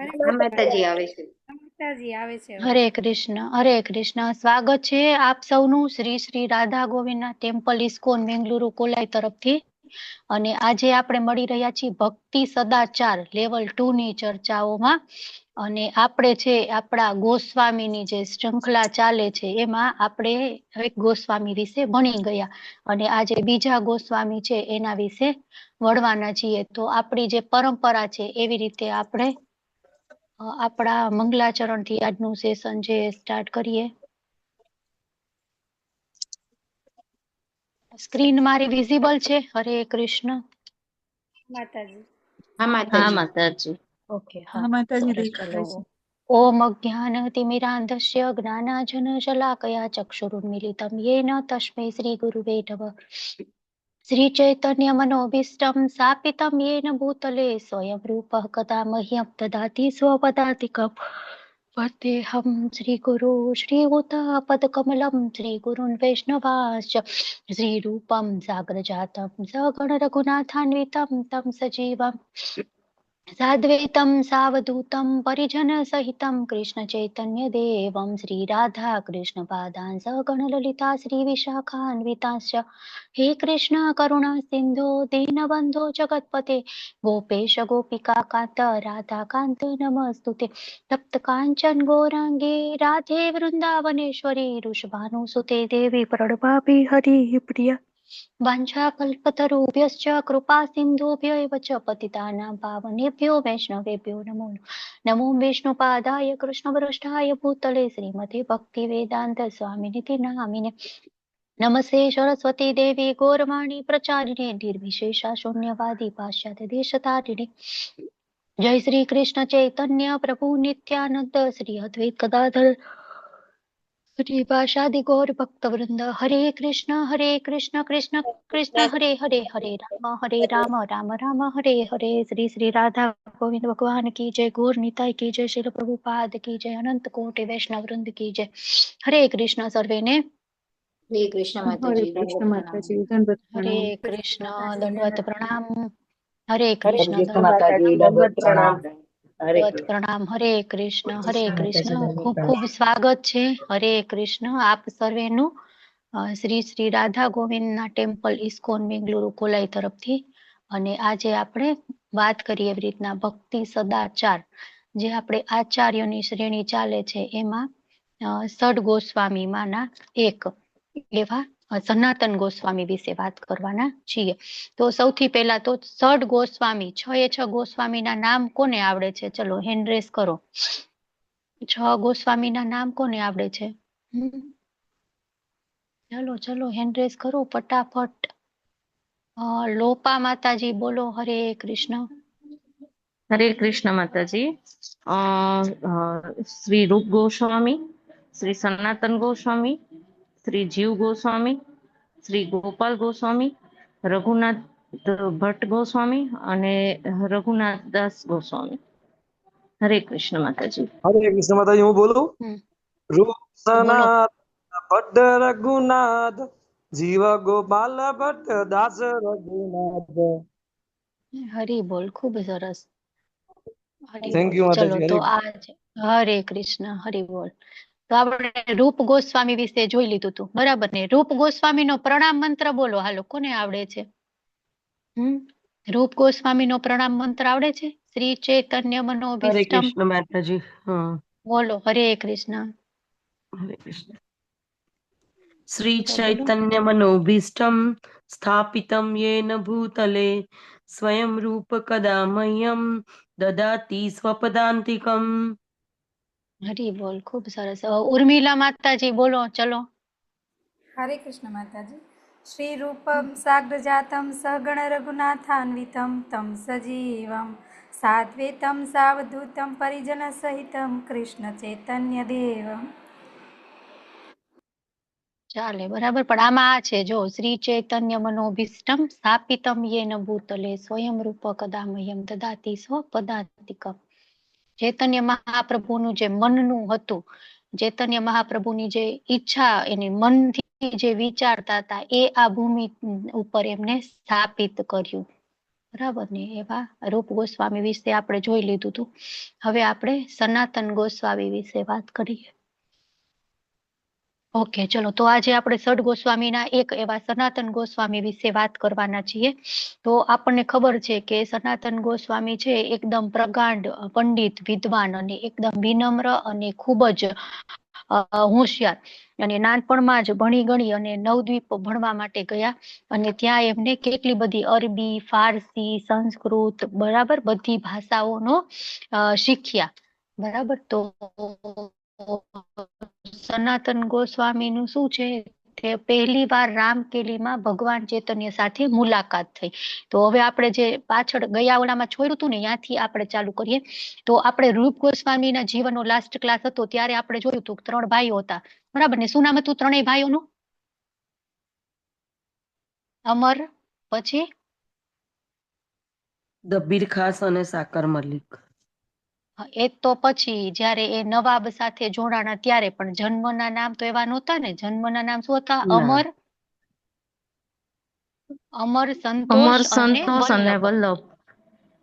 હા માતાજી આવે છે. માતાજી આવે છે. હરે કૃષ્ણ, હરે કૃષ્ણ. સ્વાગત છે આપ સૌનું Shri Shri Radha ગોવિંદના temple ISKCON Bengaluru coli તરફથી. અને આજે આપણે મળી રહ્યા છીએ ભક્તિ સદાચાર લેવલ 2 ની ચર્ચાઓમાં. અને આપણે છે આપણા ગોસ્વામીની જે શૃંખલા ચાલે છે એમાં આપણે એક ગોસ્વામી વિશે ભણી ગયા અને આજે બીજા ગોસ્વામી છે એના વિશે વળવાના છીએ. તો આપણી જે પરંપરા છે એવી રીતે આપણે આપણા મંગલાચરણ થી આજનું સેશન જે સ્ટાર્ટ કરીએ. સ્ક્રીન મારી વિઝિબલ છે? હરે કૃષ્ણ. માતાજી. હા હા માતાજી. માતાજી. ઓકે, હા હા, માતાજી સરસ. દેખાય ચલો. છે. ઓમ અજ્ઞાનતિમિરાન્ધસ્ય જ્ઞાનાંજનશલાકયા ચક્ષુરુન્મિલિतं येन तस्मै श्रीगुरुवे नमः। श्रीचैतन्यमनोभीष्टं स्थापितं येन भूतले स्वयं रूपः कदा मह्यं ददाति स्वपदातिकम्। वन्देऽहं श्रीगुरो श्रीयुतापदकमलं श्रीगुरुन् वैष्णवांश्च श्रीरूपं साग्रजातं सगणरघुनाथान्वितं तं सजीवम् साद्वैतं सावधूतं परिजनसहितं कृष्णचैतन्यदेवं श्रीराधा कृष्णपादान् सगणललिता श्रीविशाखान्वितांश्च। हे कृष्ण करुणा सिन्धो दीनबन्धो जगत्पते गोपेश गोपिकान्त राधाकान्त नमस्तुते। तप्तकाञ्चन गौराङ्गे राधे वृन्दावनेश्वरी वृषभानुसुते देवी प्रणमामि हरिप्रिया। वाञ्छाकल्पतरुभ्यश्च कृपा सिन्धुभ्य एव च पतितानां पावनेभ्यो वैष्णवेभ्यो नमो नमो विष्णुपादाय कृष्णवृष्ठाय भूतले श्रीमते भक्तिवेदान्त स्वामिनिति नामिने। नमस्ते सरस्वती देवी गौरवाणी प्रचारिणे निर्विशेषा शून्यवादी पाश्चात्य देशतारिणे। जय श्री कृष्ण चैतन्य प्रभु नित्यानंद श्री अद्वैत गदाधर श्रीवासादि गौर भक्त वृंद। हरे कृष्ण कृष्ण कृष्ण हरे हरे हरे राम राम राम हरे हरे। श्री श्री राधा गोविंद भगवान की जय। गौर निताई की जय। श्रील प्रभुपाद की जय। अनंत कोटि वैष्णव वृंद की जय। हरे कृष्ण सर्वे ने। હરે કૃષ્ણ હરે માતાજી. કૃષ્ણ દંડવત પ્રણામ. માતાજી, દંડવત हरे પ્રણામ. कृष्ण માતાજી, दंडवत દંડવત प्रणाम। हरे હરે कृष्ण કૃષ્ણ दंडवत માતાજી, દંડવત પ્રણામ. प्रणाम। हरे कृष्ण खूब खूब स्वागत छे। हरे कृष्ण आप सर्वेनु श्री श्री राधा गोविंदना टेम्पल इस्कोन बेंगलुरु कोलाई तरफथी। અને આજે આપણે વાત કરીએ એવી રીતના ભક્તિ સદાચાર જે આપણે આચાર્યોની શ્રેણી ચાલે છે એમાં સડ ગોસ્વામીમાંના એક એવા સનાતન ગોસ્વામી વિશે વાત કરવાના છીએ। તો સૌથી પહેલા તો સડ ગોસ્વામી છ ગોસ્વામીના નામ કોને આવડે છે? ચલો હેન્ડ રેસ કરો। છ ગોસ્વામીના નામ કોને આવડે છે? ચલો ચલો હેન્ડ રેસ કરો ફટાફટ। લોપા માતાજી બોલો હરે કૃષ્ણ। હરે કૃષ્ણ માતાજી. અ અ, શ્રી રૂપ ગોસ્વામી, શ્રી સનાતન ગોસ્વામી, શ્રી જીવ ગોસ્વામી, શ્રી ગોપાલ ગોસ્વામી, રઘુનાથ ભટ્ટ ગોસ્વામી અને રઘુનાથ દાસ ગોસ્વામી। હરે કૃષ્ણ માતાજી. હરે કૃષ્ણ માતાજી, હું બોલું? રૂપ બોલો। સનાત ભટ્ટ રઘુનાથ જીવ ગોપાલ ભટ્ટ દાસ રઘુનાથ। હરી બોલ ખૂબ સરસ। હરી થેન્ક બોલ। યુ ચલો માતાજી. તો હરે આજ હરે કૃષ્ણ હરી બોલ। તો આપણે રૂપ ગોસ્વામી વિશે જોઈ લીધું હતું, બરાબર ને? રૂપ ગોસ્વામીનો પ્રણામ મંત્ર બોલો હાલો, કોને આવડે છે? રૂપ ગોસ્વામીનો પ્રણામ મંત્ર આવડે છે? શ્રી ચૈતન્ય હરે મનોભીષ્ટમ કૃષ્ણ માતાજી. હા, બોલો હરે કૃષ્ણ। હરે કૃષ્ણ. શ્રી તો બોલો। ચૈતન્ય મનોભીષ્ટમ સ્થાપિતમ યેન ભૂતલે સ્વયં રૂપ કદા મહ્યમ દદાતિ સ્વપદાંતિકમ। હરી બોલ ખૂબ સરસ। ઉર્મિલા માતાજી બોલો ચલો। હરે કૃષ્ણ માતાજી। શ્રી રૂપમ સાગ્રજાતમ સગણ રઘુનાથાન્વિતમ તમ સજીવમ સાદ્વૈતમ સાવધૂતમ પરિજન સહિતમ કૃષ્ણ ચૈતન્ય દેવમ। ચાલે બરાબર, પણ આમાં આ છે જો, શ્રી ચૈતન્ય મનોભીષ્ટમ સ્થાપિતમ યેન ભૂતલે સ્વયં રૂપ કદા મહ્યમ દદાતિ સ્વપદાંતિકમ। ચૈતન્ય મહાપ્રભુનું જે મનનું હતું, ચૈતન્ય મહાપ્રભુની જે ઈચ્છા એની મનથી જે વિચારતા હતા એ આ ભૂમિ ઉપર એમને સ્થાપિત કર્યું। બરાબર ને. એવા રૂપ ગોસ્વામી વિશે આપણે જોઈ લીધું હતું. હવે આપણે સનાતન ગોસ્વામી વિશે વાત કરીએ. ઓકે, ચલો. તો આજે આપણે સડ ગોસ્વામીના એક એવા સનાતન ગોસ્વામી વિશે વાત કરવાના છીએ. તો આપણને ખબર છે કે સનાતન ગોસ્વામી છે એકદમ પ્રગાઢ પંડિત, વિદ્વાન અને એકદમ વિનમ્ર અને ખૂબ જ હોશિયાર, અને નાનપણમાં જ ભણી ગણી અને નવદ્વીપ ભણવા માટે ગયા. અને ત્યાં એમને કેટલી બધી અરબી, ફારસી, સંસ્કૃત, બરાબર બધી ભાષાઓનો શીખ્યા. બરાબર. તો સનાતન ગોસ્વામીનું શું છે, તે પહેલી વાર રામકેલીમાં ભગવાન ચૈતન્ય સાથે મુલાકાત થઈ. તો હવે આપણે જે પાછળ ગયા ઓલામાં છોડ્યું હતું ને, ત્યાંથી આપણે ચાલુ કરીએ. તો આપણે રૂપ ગોસ્વામીના જીવનનો લાસ્ટ ક્લાસ હતો ત્યારે આપણે જોયું હતું 3 ભાઈઓ હતા. બરાબર ને. શું નામ હતું 3 ભાઈઓનું? અમર, પછી દબીર ખાસ અને સાકર મલિક. એ તો પછી જયારે એ નવાબ સાથે જોડાણા ત્યારે, પણ જન્મના નામ તો એવા નહોતા ને. જન્મના નામ શું હતા? ના. અમર, અમર, સંતોષ અને સંતોષ અને વલ્લભ. વલ્લભ.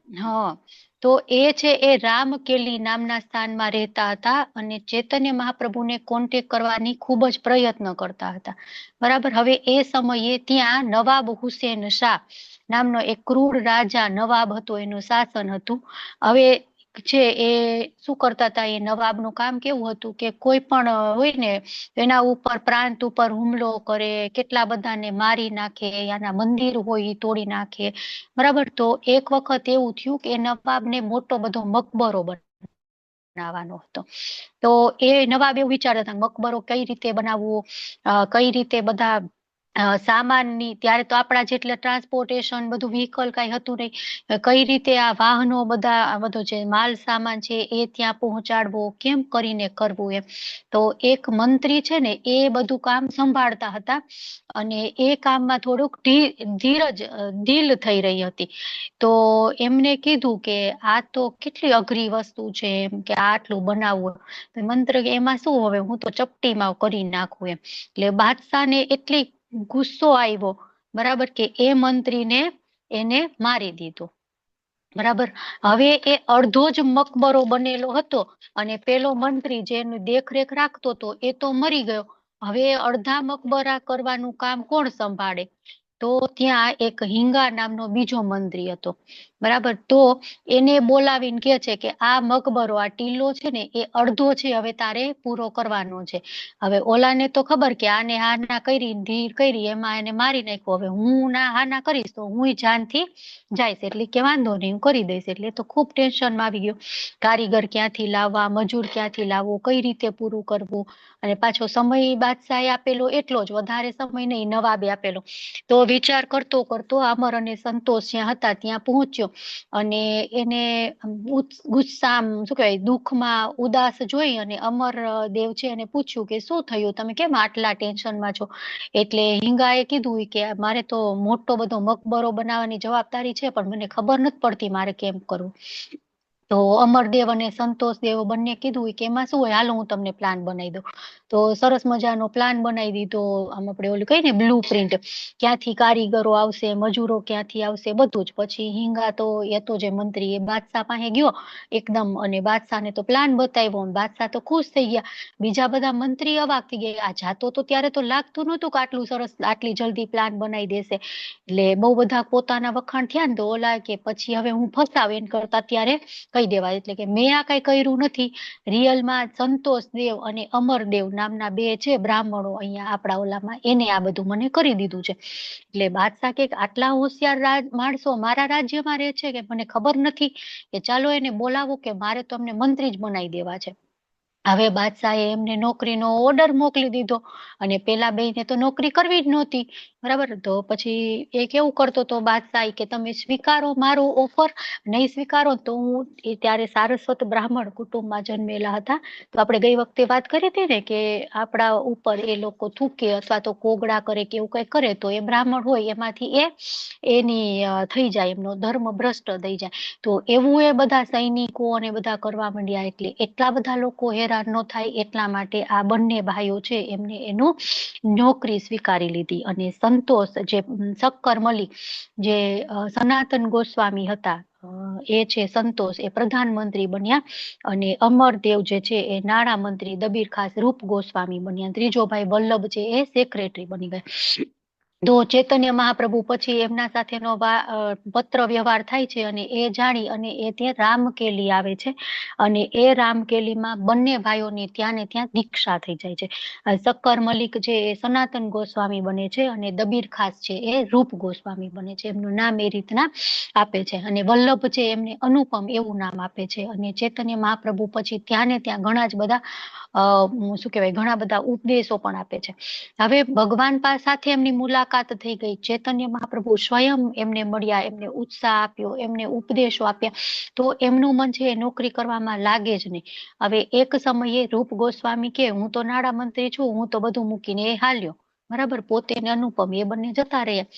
હા. તો એ છે એ રામકેલી નામના સ્થાનમાં રહેતા હતા અને ચૈતન્ય મહાપ્રભુને કોન્ટેક્ટ કરવાની ખૂબ જ પ્રયત્ન કરતા હતા. બરાબર. હવે એ સમયે ત્યાં નવાબ હુસેન શાહ નામનો એક ક્રૂર રાજા નવાબ હતો, એનું શાસન હતું. હવે છે એ શું કરતા હતા, એ નવાબનું કામ કેવું હતું કે કોઈ પણ હોય ને એના ઉપર, પ્રાંત ઉપર હુમલો કરે, કેટલા બધાને મારી નાખે, એના મંદિર હોય એ તોડી નાખે. બરાબર. તો એક વખત એવું થયું કે નવાબને મોટો બધો મકબરો બનાવવાનો હતો. તો એ નવાબ એવું વિચારતા હતા મકબરો કઈ રીતે બનાવવો, કઈ રીતે બધા સામાનની, ત્યારે તો આપણા જેટલે ટ્રાન્સપોર્ટેશન બધું વ્હીકલ કઈ હતું નહીં, કઈ રીતે આ વાહનો બધા, આ બધો જે માલ સામાન છે એ ત્યાં પહોંચાડવો, કેમ કરીને કરવું એમ. તો એક મંત્રી છે ને એ બધું કામ સંભાળતા હતા અને એ કામમાં થોડુંક ઢીલ થઈ રહી હતી. તો એમને કીધું કે આ તો કેટલી અઘરી વસ્તુ છે, એમ કે આટલું બનાવવું. મંત્ર કે એમાં શું, હવે હું તો ચપટીમાં કરી નાખું એમ. એટલે બાદશાહને એટલી ગુસ્સો આવ્યો, બરાબર, કે એ મંત્રીને એને મારી દીધો. બરાબર. હવે એ અડધો જ મકબરો બનેલો હતો અને પેલો મંત્રી જેનું દેખરેખ રાખતો હતો એ તો મરી ગયો. હવે અડધા મકબરા કરવાનું કામ કોણ સંભાળે? તો ત્યાં એક હિંગા નામનો બીજો મંત્રી હતો. બરાબર. તો એને બોલાવીને કે છે કે આ મકબરો, આ ટીલો છે ને એ અડધો છે, હવે તારે પૂરો કરવાનો છે. હવે ઓલાને તો ખબર કે આને હાના કરી, ઢીલ કરી, એમાં એને મારી નાખ્યો. હવે હું હાના કરીશ તો હું જાનથી જઈશ. એટલે કે વાંધો નહીં, હું કરી દઈશ. એટલે તો ખૂબ ટેન્શનમાં આવી ગયો. કારીગર ક્યાંથી લાવવા, મજૂર ક્યાંથી લાવવો, કઈ રીતે પૂરું કરવું. અને પાછો સમય બાદશાહે આપેલો એટલો જ, વધારે સમય નહીં, નવાબે આપેલો. તો વિચાર કરતો કરતો અમર અને સંતોષ જ્યાં હતા ત્યાં પહોંચ્યો અને એને ગુસ્સા, શું કહેવાય, દુઃખમાં ઉદાસ જોઈ અને અમર દેવ છે એને પૂછ્યું કે શું થયું, તમે કેમ આટલા ટેન્શનમાં છો? એટલે હિંગાએ કીધું કે મારે તો મોટો બધો મકબરો બનાવવાની જવાબદારી છે, પણ મને ખબર નથી પડતી મારે કેમ કરવું. તો અમરદેવ અને સંતોષદેવ બંને કીધું કે એમાં શું હોય, હાલો હું તમને પ્લાન બનાવી દઉં. તો સરસ મજાનો પ્લાન બનાવી દીધો. આમ આપણે ઓલું કહીએ ને બ્લુ પ્રિન્ટ, ક્યાંથી કારીગરો આવશે, મજૂરો ક્યાંથી આવશે, બધું જ. પછી હિંગા તો એ તો જે મંત્રી એ બાદશાહ પાસે ગયો એકદમ, અને બાદશાહને તો પ્લાન બતાવ્યો. બાદશાહ તો ખુશ થઈ ગયા. બીજા બધા મંત્રી અવાક થઈ ગયા. આ જાતો તો ત્યારે તો લાગતું નહોતું કે આટલું સરસ, આટલી જલ્દી પ્લાન બનાવી દેશે. એટલે બહુ બધા પોતાના વખાણ થયા ને, તો ઓલા કે પછી હવે હું ફસાવ એન કરતા ત્યારે કહી દેવા. એટલે કે મેં આ કઈ કર્યું નથી. રિયલમાં સંતોષદેવ અને અમરદેવ નામના બે છે બ્રાહ્મણો અહીંયા આપણા ઓલામાં, એને આ બધું મને કરી દીધું છે. એટલે બાદશાહ કે આટલા હોશિયાર માણસો મારા રાજ્યમાં રહે છે કે મને ખબર નથી? કે ચાલો એને બોલાવો, કે મારે તો અમને મંત્રી જ બનાવી દેવા છે. હવે બાદશાહે એમને નોકરીનો ઓર્ડર મોકલી દીધો અને પેલા બેયને તો નોકરી કરવી જ નહોતી. બરાબર. તો પછી એ કેવું કરતો તો બાદશાહ કે તમે સ્વીકારો મારો ઓફર, નહીં સ્વીકારો તો હું, એ ત્યારે સારસ્વત બ્રાહ્મણ કુટુંબમાં જન્મેલા હતા. તો આપણે ગઈ વખતે વાત કરી હતી ને કે આપણા ઉપર એ લોકો થૂકે અથવા તો કોગળા કરે કે એવું કઈ કરે તો એ બ્રાહ્મણ હોય એમાંથી એની થઈ જાય, એમનો ધર્મ ભ્રષ્ટ થઈ જાય. તો એવું એ બધા સૈનિકો અને બધા કરવા માંડ્યા. એટલે એટલા બધા લોકો હેરાન ન થાય એટલા માટે આ બંને ભાઈઓ છે એમને એનું નોકરી સ્વીકારી લીધી અને સંતોષ જે શક્કર મલિક જે સનાતન ગોસ્વામી હતા, એ છે સંતોષ એ પ્રધાનમંત્રી બન્યા અને અમરદેવ જે છે એ નાણાં મંત્રી, દબીર ખાસ રૂપ ગોસ્વામી બન્યા, ત્રીજો ભાઈ વલ્લભ છે એ સેક્રેટરી બની ગયા. તો ચૈતન્ય મહાપ્રભુ પછી એમના સાથેનો પત્ર વ્યવહાર થાય છે અને એ જાણી અને એ ત્યાં રામકેલી આવે છે અને એ રામકેલીમાં બંને ભાઈઓની ત્યાં ને ત્યાં દીક્ષા થઈ જાય છે. શક્કર મલિક છે એ સનાતન ગોસ્વામી બને છે અને દબીર ખાસ છે એ રૂપ ગોસ્વામી બને છે. એમનું નામ એ રીતના આપે છે અને વલ્લભ છે એમને અનુપમ એવું નામ આપે છે. અને ચૈતન્ય મહાપ્રભુ પછી ત્યાં ને ત્યાં ઘણા જ બધા શું કહેવાય, ઘણા બધા ઉપદેશો પણ આપે છે. હવે ભગવાન સાથે એમની મુલાકાત થઈ ગઈ, ચૈતન્ય મહાપ્રભુ સ્વયં એમને મળ્યા, એમને ઉત્સાહ આપ્યો, એમને ઉપદેશો આપ્યા, તો એમનું મન છે એ નોકરી કરવામાં લાગે જ નહીં. હવે એક સમયે રૂપ ગોસ્વામી કે હું તો નાણાં મંત્રી છું, હું તો બધું મૂકીને એ હાલ્યો, બરાબર, પોતે ને અનુપમ એ બંને જતા રહ્યા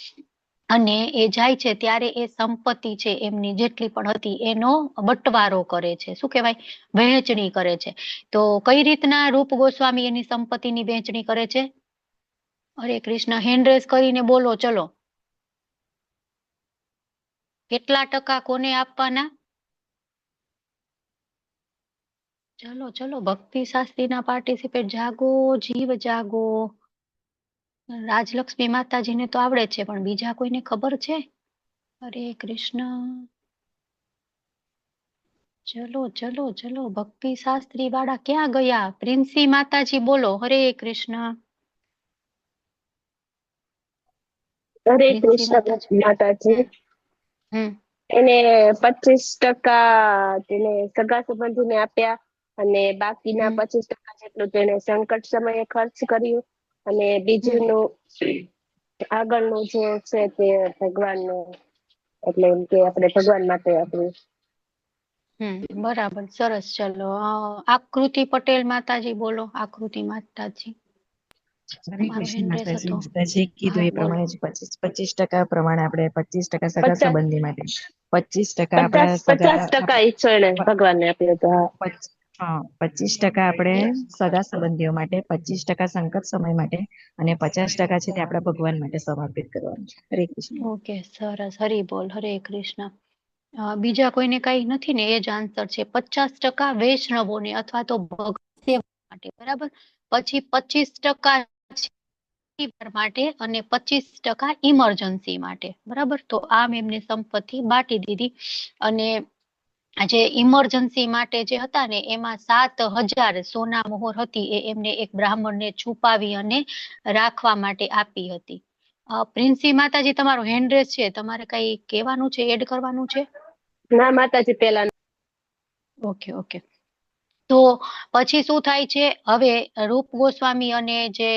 અને એ જાય છે ત્યારે એ સંપત્તિ છે એમની જેટલી પણ હતી એનો બટવારો કરે છે, શું કહેવાય, વહેંચણી કરે છે. તો કઈ રીતના રૂપ ગોસ્વામી એની સંપત્તિની વહેંચણી કરે છે? હરે કૃષ્ણ, હેન્ડ રેઝ કરીને બોલો, ચલો. કેટલા ટકા કોને આપવાના? ચલો ચલો, ભક્તિ શાસ્ત્રીના પાર્ટિસિપેટ જાગો, જીવ જાગો. રાજલક્ષ્મી માતાજીને તો આવડે છે, પણ બીજા કોઈને ખબર છે? હરે કૃષ્ણ. ચલો ચલો ચલો, ભક્તિ શાસ્ત્રી વાળા ક્યાં ગયા? પ્રિન્સી માતાજી બોલો, હરે કૃષ્ણ. હરે પ્રિન્સી કૃષ્ણ માતાજી. હમ એને 25% તેને સગા સંબંધીને આપ્યા અને બાકીના 25% જેટલું તેને સંકટ સમયે ખર્ચ કર્યું અને બીજુંનું આગળનું જે છે તે ભગવાનને, એટલે એમ કે આપણે ભગવાન માટે આપ્યું. બરાબર, સરસ. ચલો, આકૃતિ પટેલ માતાજી બોલો, આકૃતિ માતાજી. હરે મારો કૃષ્ણ હેન્ડ રેસ માતાજી, હતો. માતાજીએ કીધું હા, એ બોલો. પ્રમાણે જ 25% પ્રમાણે આપણે 25% સગા 50 સંબંધી માટે, 25% આપણે સગા 50% ઈચ્છો એને ભગવાનને આપ્યું હતું. હા, 25% આપણે સગા સંબંધીઓ માટે, 25% સંકટ સમય માટે અને 50% છે તે આપણા ભગવાન માટે સમર્પિત કરવાનું છે. હરે કૃષ્ણ. ઓકે, સરસ. હરી બોલ, હરે કૃષ્ણ. બીજા કોઈને કઈ નથી ને? એ જ આન્સર છે. 50% વૈષ્ણવોને અથવા તો ભગત સેવા માટે, બરાબર. પછી 25% માટે અને 25% ઇમરજન્સી માટે, બરાબર. તો આમ એમને સંપત્તિ બાટી દીધી અને જે ઇમરજન્સી માટે જે હતા ને એમાં 7,000 સોના મોહર હતી એ એમને એક બ્રાહ્મણને છુપાવી અને રાખવા માટે આપી હતી. પ્રિન્સી માતાજી, તમારો હેન્ડ રેસ છે, તમારે કઈ કહેવાનું છે, એડ કરવાનું છે? ના માતાજી, પેલા. Okay okay. તો પછી શું થાય છે? હવે રૂપ ગોસ્વામી અને જે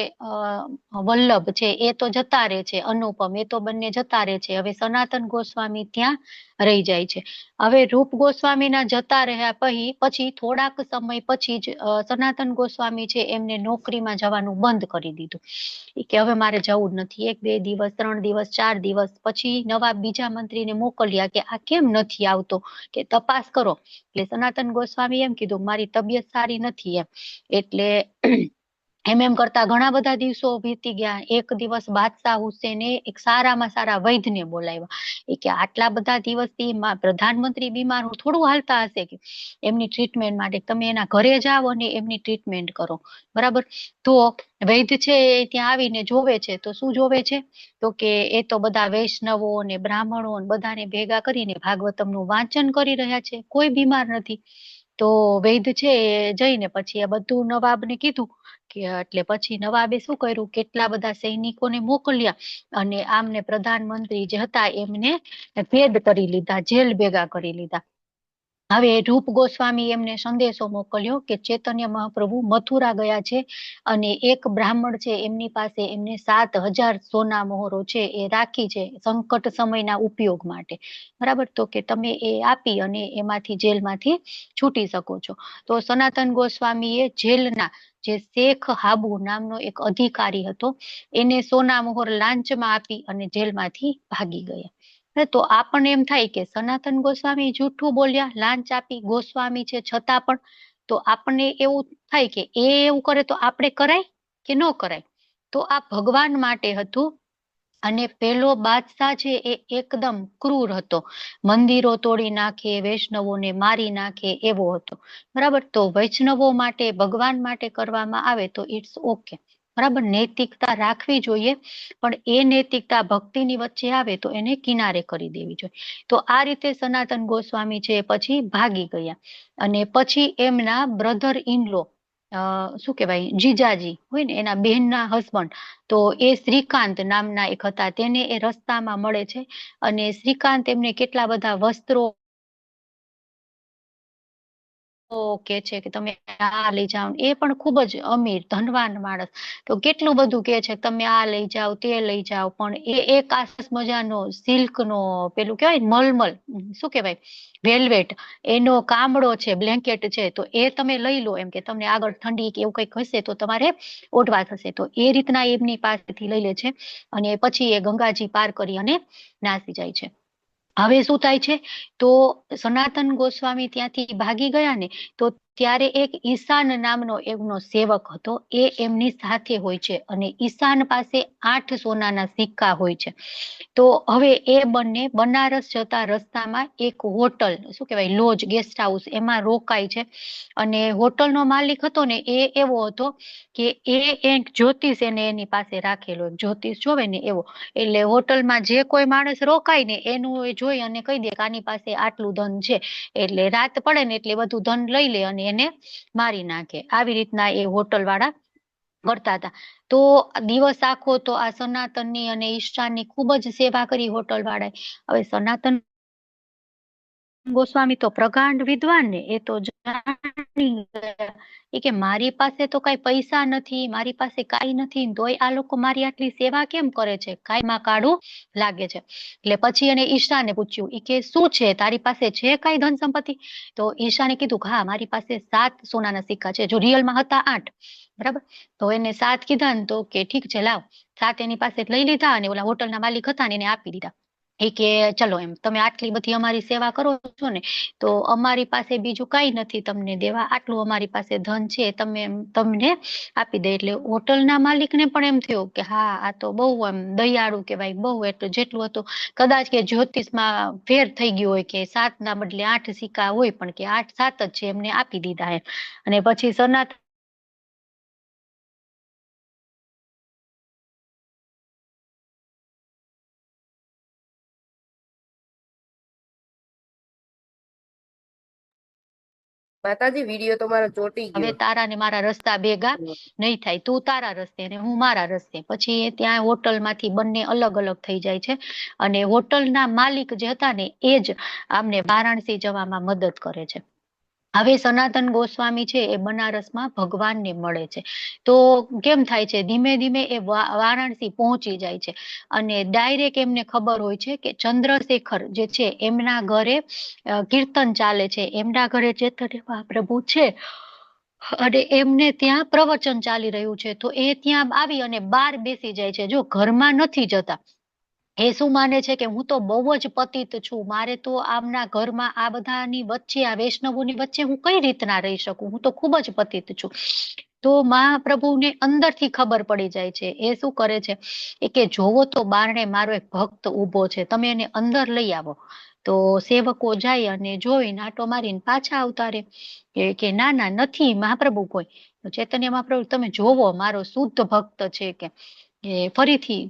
વલ્લભ છે એ તો જતા રહે છે, અનુપમ એ તો બંને જતા રહે છે. હવે સનાતન ગોસ્વામી ત્યાં રહી જાય છે. હવે રૂપ ગોસ્વામીના જતા રહ્યા પછી થોડાક સમય પછી જ સનાતન ગોસ્વામી છે એમને નોકરીમાં જવાનું બંધ કરી દીધું કે હવે મારે જવું જ નથી. 1 2 દિવસ, 3 દિવસ, 4 દિવસ પછી નવા બીજા મંત્રીને મોકલ્યા કે આ કેમ નથી આવતો, કે તપાસ કરો. એટલે સનાતન ગોસ્વામી એમ કીધું મારી તબિયત સારી નથી એમ. એટલે એમ કરતા ઘણા બધા દિવસો વીતી ગયા. એક દિવસ બાદશાહ હુસેને એક સારામાં સારા વૈદ્યને બોલાવ્યા. એ કે આટલા બધા દિવસથી પ્રધાનમંત્રી બીમાર થોડું હાલતા હશે કે એમની ટ્રીટમેન્ટ માટે, તમે એના ઘરે જાઓ અને એમની ટ્રીટમેન્ટ કરો, બરાબર. તો વૈદ્ય છે એ ત્યાં આવીને જોવે છે, તો શું જોવે છે? તો કે એ તો બધા વૈષ્ણવો અને બ્રાહ્મણો બધાને ભેગા કરીને ભાગવતમનું વાંચન કરી રહ્યા છે, કોઈ બીમાર નથી. તો વૈદ્ય છે એ જઈને પછી આ બધું નવાબને કીધું કે, એટલે પછી નવાબે શું કર્યું, કેટલા બધા સૈનિકોને મોકલ્યા અને આમને પ્રધાનમંત્રી જે હતા એમને કેદ કરી લીધા, જેલ ભેગા કરી લીધા. હવે રૂપ ગોસ્વામી એમને સંદેશો મોકલ્યો કે ચૈતન્ય મહાપ્રભુ મથુરા ગયા છે અને એક બ્રાહ્મણ છે એમની પાસે એમને 7,000 સોના મોહરો છે એ રાખી છે સંકટ સમયના ઉપયોગ માટે, બરાબર. તો કે તમે એ આપી અને એમાંથી જેલમાંથી છૂટી શકો છો. તો સનાતન ગોસ્વામીએ જેલના જે શેખ હાબુ નામનો એક અધિકારી હતો એને સોના મોહર લાંચમાં આપી અને જેલમાંથી ભાગી ગયા. તો આપણને એમ થાય કે સનાતન ગોસ્વામી જૂઠું બોલ્યા, લાંચ આપી ગોસ્વામી છે છતાં પણ. તો આપણને એવું થાય કે એ એવું કરે તો આપણે કરાય કે ન કરાય? તો આ ભગવાન માટે હતું અને પેલો બાદશાહ છે એ એકદમ ક્રૂર હતો, મંદિરો તોડી નાખે, વૈષ્ણવોને મારી નાખે એવો હતો. બરાબર, તો વૈષ્ણવો માટે, ભગવાન માટે કરવામાં આવે તો ઇટ્સ ઓકે, બરાબર, નૈતિકતા રાખવી જોઈએ, પણ એ નૈતિકતા ભક્તિની વચ્ચે આવે તો એને કિનારે કરી દેવી જોઈએ. તો આ રીતે સનાતન ગોસ્વામી છે પછી ભાગી ગયા, અને પછી એમના બ્રધર ઇન લો, શું કહેવાય, જીજાજી હોય ને, એના બહેનના હસબન્ડ, તો એ શ્રીકાંત નામના એક હતા, તેને એ રસ્તામાં મળે છે, અને શ્રીકાંત એમને કેટલા બધા વસ્ત્રો કે છે કે તમે આ લઈ જાઓ, એ પણ ખૂબ જ અમીર ધનવાન માણસ, તો કેટલું બધું કે છે તમે આ લઈ જાઓ તે લઈ જાઓ, પણ એ એક આસપાસ મજાનો સિલ્કનો પેલું કહેવાય ને મલમલ, શું કહેવાય, વેલ્વેટ, એનો કામડો છે, બ્લેન્કેટ છે, તો એ તમે લઈ લો, એમ કે તમને આગળ ઠંડી કે એવું કંઈક હશે તો તમારે ઓઢવા થશે, તો એ રીતના એમની પાસેથી લઈ લે છે, અને પછી એ ગંગાજી પાર કરી અને નાસી જાય છે. હવે શું થાય છે, તો સનાતન ગોસ્વામી ત્યાંથી ભાગી ગયા ને, તો ત્યારે એક ઈશાન નામનો એમનો સેવક હતો, એ એમની સાથે હોય છે, અને ઈશાન પાસે 8 સોનાના સિક્કા હોય છે. તો હવે એ બંને બનારસ જતા રસ્તામાં એક હોટલ, શું કહેવાય, લોજ, ગેસ્ટ હાઉસ, એમાં રોકાય છે, અને હોટલનો માલિક હતો ને એ એવો હતો કે એ એક જ્યોતિષ એને એની પાસે રાખેલો, જ્યોતિષ જોવે ને એવો, એટલે હોટલમાં જે કોઈ માણસ રોકાય ને એનું એ જોઈ અને કહી દે કે આની પાસે આટલું ધન છે, એટલે રાત પડે ને એટલે બધું ધન લઈ લે અને એને મારી નાખે. આવી રીતના એ હોટલ વાળા કરતા હતા. તો દિવસ આખો તો આ સનાતનની અને ઈશાનની ખૂબ જ સેવા કરી હોટલ વાળાએ. હવે સનાતન ગોસ્વામી તો પ્રકાંડ વિદ્વાન ને, એ તો જાણી ગયા એ કે મારી પાસે તો કઈ પૈસા નથી, મારી પાસે કાંઈ નથી, તોય આ લોકો મારી આટલી સેવા કેમ કરે છે, કાંઈમાં કાળું લાગે છે. એટલે પછી એને ઈશાને પૂછ્યું, ઈ કે શું છે તારી પાસે, છે કઈ ધન સંપત્તિ? તો ઈશાને કીધું કે હા, મારી પાસે 7 સોનાના સિક્કા છે, જો રિયલમાં હતા 8, બરાબર, તો એને 7 કીધા ને, તો કે ઠીક છે લાવ, 7 એની પાસે લઈ લીધા, અને ઓલા હોટલના માલિક હતા ને એને આપી દીધા. એ કે ચલો, એમ તમે આટલી બધી અમારી સેવા કરો છો ને, તો અમારી પાસે બીજું કઈ નથી તમને દેવા, આટલું અમારી પાસે ધન છે, તમે તમને આપી દે. એટલે હોટલના માલિકને પણ એમ થયું કે હા, આ તો બહુ એમ દયાળુ કહેવાય, બહુ, એટલું જેટલું હતું કદાચ કે જ્યોતિષમાં ફેર થઈ ગયો હોય, કે 7 ના બદલે 8 સિક્કા હોય, પણ કે 8 7 જ છે, એમને આપી દીધા એમ. અને પછી સનાતન માતાજી વિડીયો તમારો ચોટી હવે ગયો. તારા ને મારા રસ્તા ભેગા નહીં થાય, તું તારા રસ્તે ને હું મારા રસ્તે. પછી એ ત્યાં હોટલમાંથી બંને અલગ અલગ થઈ જાય છે, અને હોટલના માલિક જે હતા ને એ જ આમને વારાણસી જવામાં મદદ કરે છે. હવે સનાતન ગોસ્વામી છે એ બનારસમાં ભગવાનને મળે છે. તો કેમ થાય છે, ધીમે ધીમે એ વારાણસી પહોંચી જાય છે, અને ડાયરેક્ટ એમને ખબર હોય છે કે ચંદ્રશેખર જે છે એમના ઘરે કીર્તન ચાલે છે, એમના ઘરે ચૈતન્ય મહાપ્રભુ છે, અને એમને ત્યાં પ્રવચન ચાલી રહ્યું છે. તો એ ત્યાં આવી અને બહાર બેસી જાય છે, જો ઘરમાં નથી જતા. એ શું માને છે કે હું તો બહુ જ પતિત છું, મારે તો આમના ઘરમાં આ બધાની વચ્ચે, આ વૈષ્ણવોની વચ્ચે હું કઈ રીતના રહી શકું, હું તો ખૂબ જ પતિત છું. તો મહાપ્રભુને અંદરથી ખબર પડી જાય છે. એ શું કરે છે, એ કે જોવો તો બારણે મારો એક ભક્ત ઊભો છે, તમે એને અંદર લઈ આવો. તો સેવકો જાય અને જોઈને આંટો મારીને પાછા આવતા રહે. કે ના ના, નથી મહાપ્રભુ કોઈ. તો ચૈતન્ય મહાપ્રભુ, તમે જોવો મારો શુદ્ધ ભક્ત છે કે. ફરીથી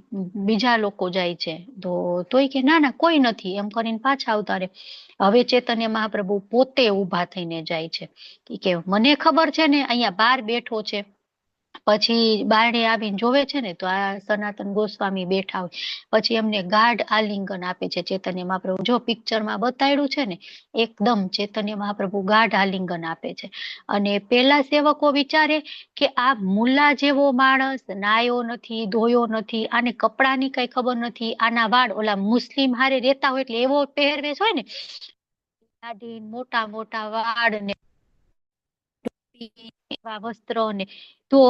બીજા લોકો જાય છે, તો તોય કે ના ના કોઈ નથી, એમ કરીને પાછા આવતા રહે. હવે ચૈતન્ય મહાપ્રભુ પોતે ઊભા થઈને જાય છે, કે મને ખબર છે ને અહીંયા બહાર બેઠો છે. પછી બારણે આવીને જોવે છે ને, તો આ સનાતન ગોસ્વામી બેઠા હોય. પછી એમને ગાઢ આલિંગન આપે છે ચૈતન્ય મહાપ્રભુ, જો પિક્ચરમાં બતાડ્યું છે ને એકદમ ચૈતન્ય મહાપ્રભુ ગાઢ આલિંગન આપે છે. અને પેલા સેવકો વિચારે કે આ મુલ્લા જેવો માણસ, નાયો નથી, ધોયો નથી, આને કપડાની કઈ ખબર નથી, આના વાળ ઓલા મુસ્લિમ હારે રહેતા હોય એટલે એવો પહેરવેશ હોય ને, મોટા મોટા વાળ ને એવા વસ્ત્રો ને, તો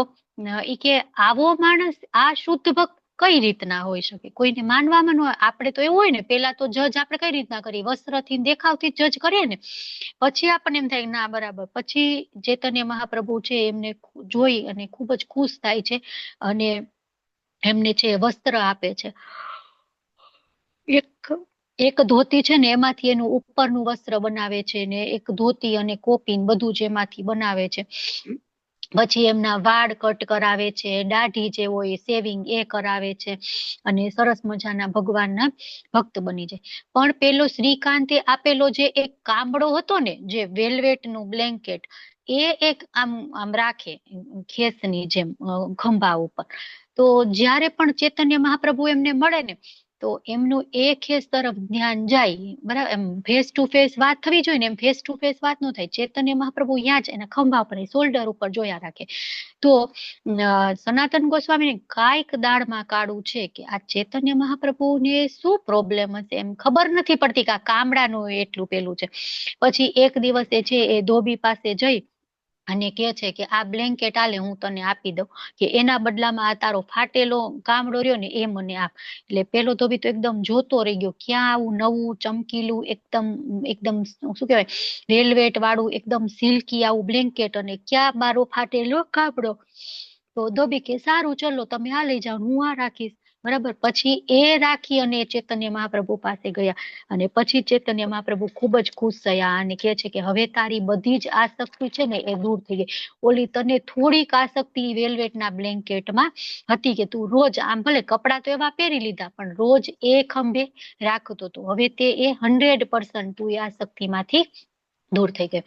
ઈ કે આવો માણસ, આ શુદ્ધ ભક્ત કઈ રીતના હોઈ શકે, કોઈને માનવામાં ન હોય. આપણે તો એવું હોય ને, પેલા તો જજ આપણે કઈ રીતના કરીએ, વસ્ત્રથી દેખાવથી જજ કરીએ ને, પછી આપણને એમ થાય ના બરાબર. પછી ચૈતન્ય મહાપ્રભુ છે એમને જોઈ અને ખૂબ જ ખુશ થાય છે, અને એમને છે વસ્ત્ર આપે છે. એક ધોતી છે ને એમાંથી એનું ઉપરનું વસ્ત્ર બનાવે છે ને એક ધોતી અને કોપી ને બધું જ એમાંથી બનાવે છે. પછી એમના વાળ કટ કરાવે છે, દાઢી જે હોય સેવિંગ એ કરાવે છે અને સરસ મજાના ભગવાનના ભક્ત બની જાય. પણ પેલો શ્રીકાંતે આપેલો જે એક કામડો હતો ને, જે વેલ્વેટ નું બ્લેન્કેટ, એ એક આમ આમ રાખે ખેસની જેમ ખંભા ઉપર. તો જ્યારે પણ ચૈતન્ય મહાપ્રભુ એમને મળે ને, તો એમનું એ ખેસ તરફ ધ્યાન જાય. બરાબર, એમ ફેસ ટુ ફેસ વાત થવી જોઈએ ને, એમ ફેસ ટુ ફેસ વાત ન થાય. ચૈતન્ય મહાપ્રભુ ત્યાં જ એના ખંભા ઉપર શોલ્ડર ઉપર જોયા રાખે. તો સનાતન ગોસ્વામીને કાંઈક દાળમાં કાળું છે કે આ ચૈતન્ય મહાપ્રભુને શું પ્રોબ્લેમ હશે, એમ ખબર નથી પડતી કે આ કામડાનું એટલું પેલું છે. પછી એક દિવસે છે એ ધોબી પાસે જઈ અને કે છે કે આ બ્લેન્કેટ આલે હું તને આપી દઉં, કે એના બદલામાં આ તારો ફાટેલો કામડો રહ્યો ને એ મને આપ. એટલે પેલો ધોબી તો એકદમ જોતો રહી ગયો, ક્યાં આવું નવું ચમકીલું એકદમ એકદમ શું કહેવાય વેલ્વેટ વાળું એકદમ સિલ્કી આવું બ્લેન્કેટ, અને ક્યાં મારો ફાટેલો કાપડો. તો ધોબી કે સારું ચલો તમે આ લઈ જાઓ, હું આ રાખીશ. બરાબર, પછી એ રાખી અને ચૈતન્ય મહાપ્રભુ પાસે ગયા. અને પછી ચૈતન્ય મહાપ્રભુ ખૂબ જ ખુશ થયા અને કે છે કે હવે તારી બધી જ આસક્તિ છે ને એ દૂર થઈ ગઈ. ઓલી તને થોડીક આસક્તિ વેલ્વેટના બ્લેન્કેટમાં હતી કે તું રોજ આમ ભલે કપડા તો એવા પહેરી લીધા પણ રોજ એ ખંભે રાખતો હતો, હવે તે એ 100% તું એ આસક્તિમાંથી દૂર થઈ ગયો.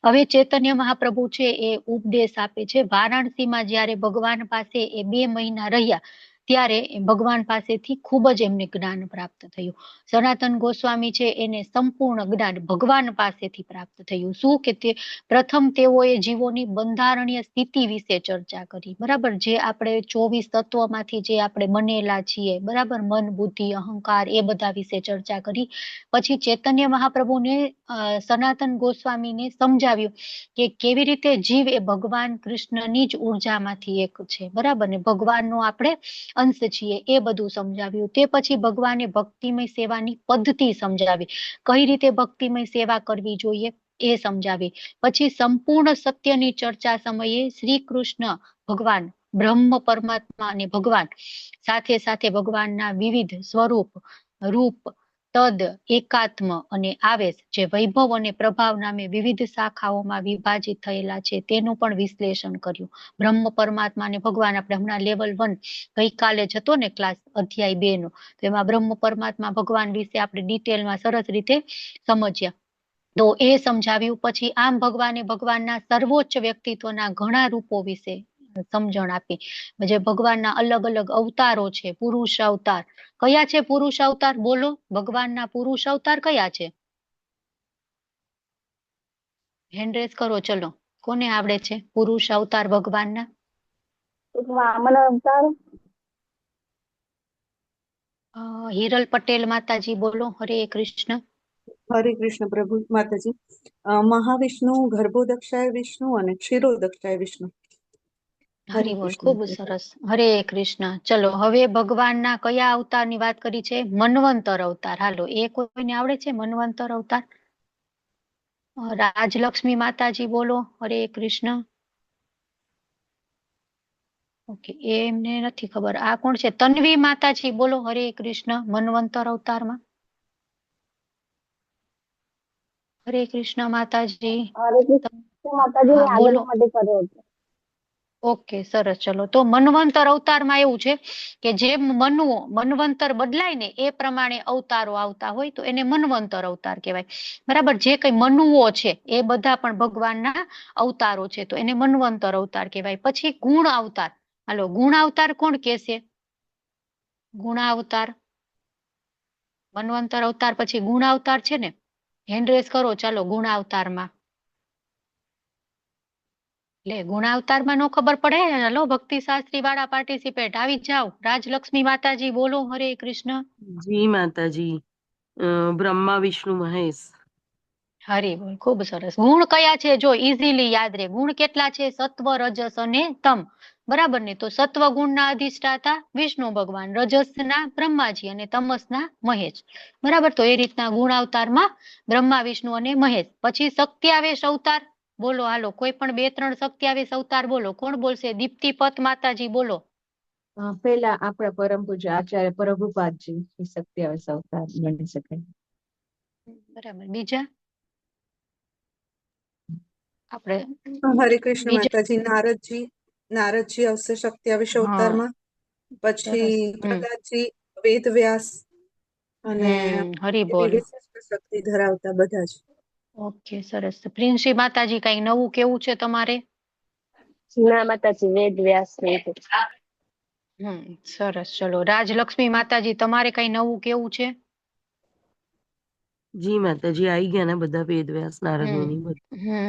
હવે ચૈતન્ય મહાપ્રભુ છે એ ઉપદેશ આપે છે. વારાણસીમાં જયારે ભગવાન પાસે એ 2 મહિના રહ્યા ત્યારે ભગવાન પાસેથી ખૂબ જ એમને જ્ઞાન પ્રાપ્ત થયું. સનાતન ગોસ્વામી છે એને સંપૂર્ણ જ્ઞાન ભગવાન પાસેથી પ્રાપ્ત થયું. શું કે તે પ્રથમ તેઓએ જીવોની બંધારણીય સ્થિતિ વિશે ચર્ચા કરી. બરાબર, જે આપણે 24 તત્વોમાંથી જે આપણે બનેલા છીએ, બરાબર, મન બુદ્ધિ અહંકાર એ બધા વિશે ચર્ચા કરી. પછી ચૈતન્ય મહાપ્રભુને સનાતન ગોસ્વામીને સમજાવ્યું કે કેવી રીતે જીવ એ ભગવાન કૃષ્ણની જ ઉર્જામાંથી એક છે. બરાબર ને, ભગવાનનો આપણે અંશ છીએ એ બધું સમજાવ્યું. તે પછી ભગવાને ભક્તિમય સેવાની પદ્ધતિ સમજાવી, કઈ રીતે ભક્તિમય સેવા કરવી જોઈએ એ સમજાવી. પછી સંપૂર્ણ સત્યની ચર્ચા સમયે શ્રી કૃષ્ણ ભગવાન બ્રહ્મ પરમાત્મા અને ભગવાન સાથે સાથે ભગવાનના વિવિધ સ્વરૂપ, રૂપ, તદ, એકાત્મ અને આવેશ, જે વૈભવ અને પ્રભાવ નામે વિવિધ શાખાઓમાં વિભાજિત થયેલા છે તેનું પણ વિશ્લેષણ કર્યું. બ્રહ્મ પરમાત્મા અને ભગવાન આપણે હમણાં લેવલ 1 ગઈકાલે જ હતો ને ક્લાસ અધ્યાય 2 નો, તો એમાં બ્રહ્મ પરમાત્મા ભગવાન વિશે આપણે ડિટેલમાં સરસ રીતે સમજ્યા. તો એ સમજાવ્યું. પછી આમ ભગવાને ભગવાનના સર્વોચ્ચ વ્યક્તિત્વના ઘણા રૂપો વિશે સમજણ આપી. જે ભગવાનના અલગ અલગ અવતારો છે, પુરુષ અવતાર કયા છે? પુરુષ અવતાર બોલો, ભગવાનના પુરુષ અવતાર કયા છે? હેન્ડ રેઝ કરો, ચલો, કોને આવડે છે પુરુષ અવતાર ભગવાનના? વામન અવતાર, હિરલ પટેલ માતાજી બોલો. હરે કૃષ્ણ. હરે કૃષ્ણ પ્રભુ માતાજી. મહાવિષ્ણુ, ગર્ભોદક્ષાય વિષ્ણુ અને ક્ષીરોદક્ષાય વિષ્ણુ. હરે હરિ બોલ, કૃષ્ણ. ખૂબ સરસ. હરે કૃષ્ણ. ચલો, હવે ભગવાનના કયા અવતારની વાત કરી છે? મન્વંતર અવતાર. હાલો, એ કોઈને આવડે છે મન્વંતર અવતાર? રાજલક્ષ્મી માતાજી બોલો. હરે કૃષ્ણ. ઓકે, એમને નથી ખબર. આ કોણ છે? તન્વી માતાજી બોલો. હરે કૃષ્ણ. મન્વંતર અવતારમાં હરે કૃષ્ણ માતાજી. હરે કૃષ્ણ માતાજી હા આગળ બોલો. માટે કર્યો હતો. ઓકે, સરસ. ચલો, તો મન્વંતર અવતારમાં એવું છે કે જે મનુઓ મન્વંતર બદલાય ને એ પ્રમાણે અવતારો આવતા હોય તો એને મન્વંતર અવતાર કહેવાય. બરાબર, જે કઈ મનુઓ છે એ બધા પણ ભગવાનના અવતારો છે તો એને મન્વંતર અવતાર કહેવાય. પછી ગુણ અવતાર. હાલો, ગુણ અવતાર કોણ કહેશે? ગુણ અવતાર, મન્વંતર અવતાર પછી ગુણ અવતાર છે ને, હેન્ડ રેઝ કરો. ચાલો, ગુણ અવતારમાં એટલે ગુણાવતારમાં નો ખબર પડે? હલો, ભક્તિ શાસ્ત્રી વાળા પાર્ટિસિપેટ આવી જાઓ. રાજલક્ષ્મી માતાજી બોલો. હરે કૃષ્ણ. જી માતાજી. બ્રહ્મા વિષ્ણુ મહેશ. હરે બોલ, ખૂબ સરસ. ગુણ કયા છે? જો ઇઝીલી યાદ રહે. ગુણ કેટલા છે? સત્વ, રજસ અને તમ. બરાબર ને? તો સત્વ ગુણના અધિષ્ઠાતા વિષ્ણુ ભગવાન, રજસના બ્રહ્માજી અને તમસના મહેશ. બરાબર, તો એ રીતના ગુણ અવતારમાં બ્રહ્મા, વિષ્ણુ અને મહેશ. પછી શક્તિઆવેશ અવતાર બોલો. હાલો, કોઈ પણ 2-3 શક્તિઆવેશ અવતાર બોલો. કોણ બોલશે? દીપ્તિપત માતાજી બોલો. પહેલા આપણા પરમ પૂજ્ય આચાર્ય પ્રભુપાદજી એ સત્યાવીસ અવતાર ગણી શકાય. બરાબર. બીજા આપણે હરે કૃષ્ણ બીજા માતાજી. નારદજી આવશે 27 હા અવતારમાં. પછી સરસ. પ્રહલાદજી, વેદ વ્યાસ અને હરી એવી બોલ. વિશિષ્ટ શક્તિ ધરાવતા બધા જ. ઓકે સરસ. પ્રિન્સી માતાજી કઈ નવું કેવું છે તમારે? ના માતાજી, વેદ વ્યાસ ને એ બધું. સરસ. ચલો રાજલક્ષ્મી માતાજી તમારે કઈ નવું કેવું છે? જી માતાજી, આવી ગયા ને બધા વેદ વ્યાસ નારદ મુનિ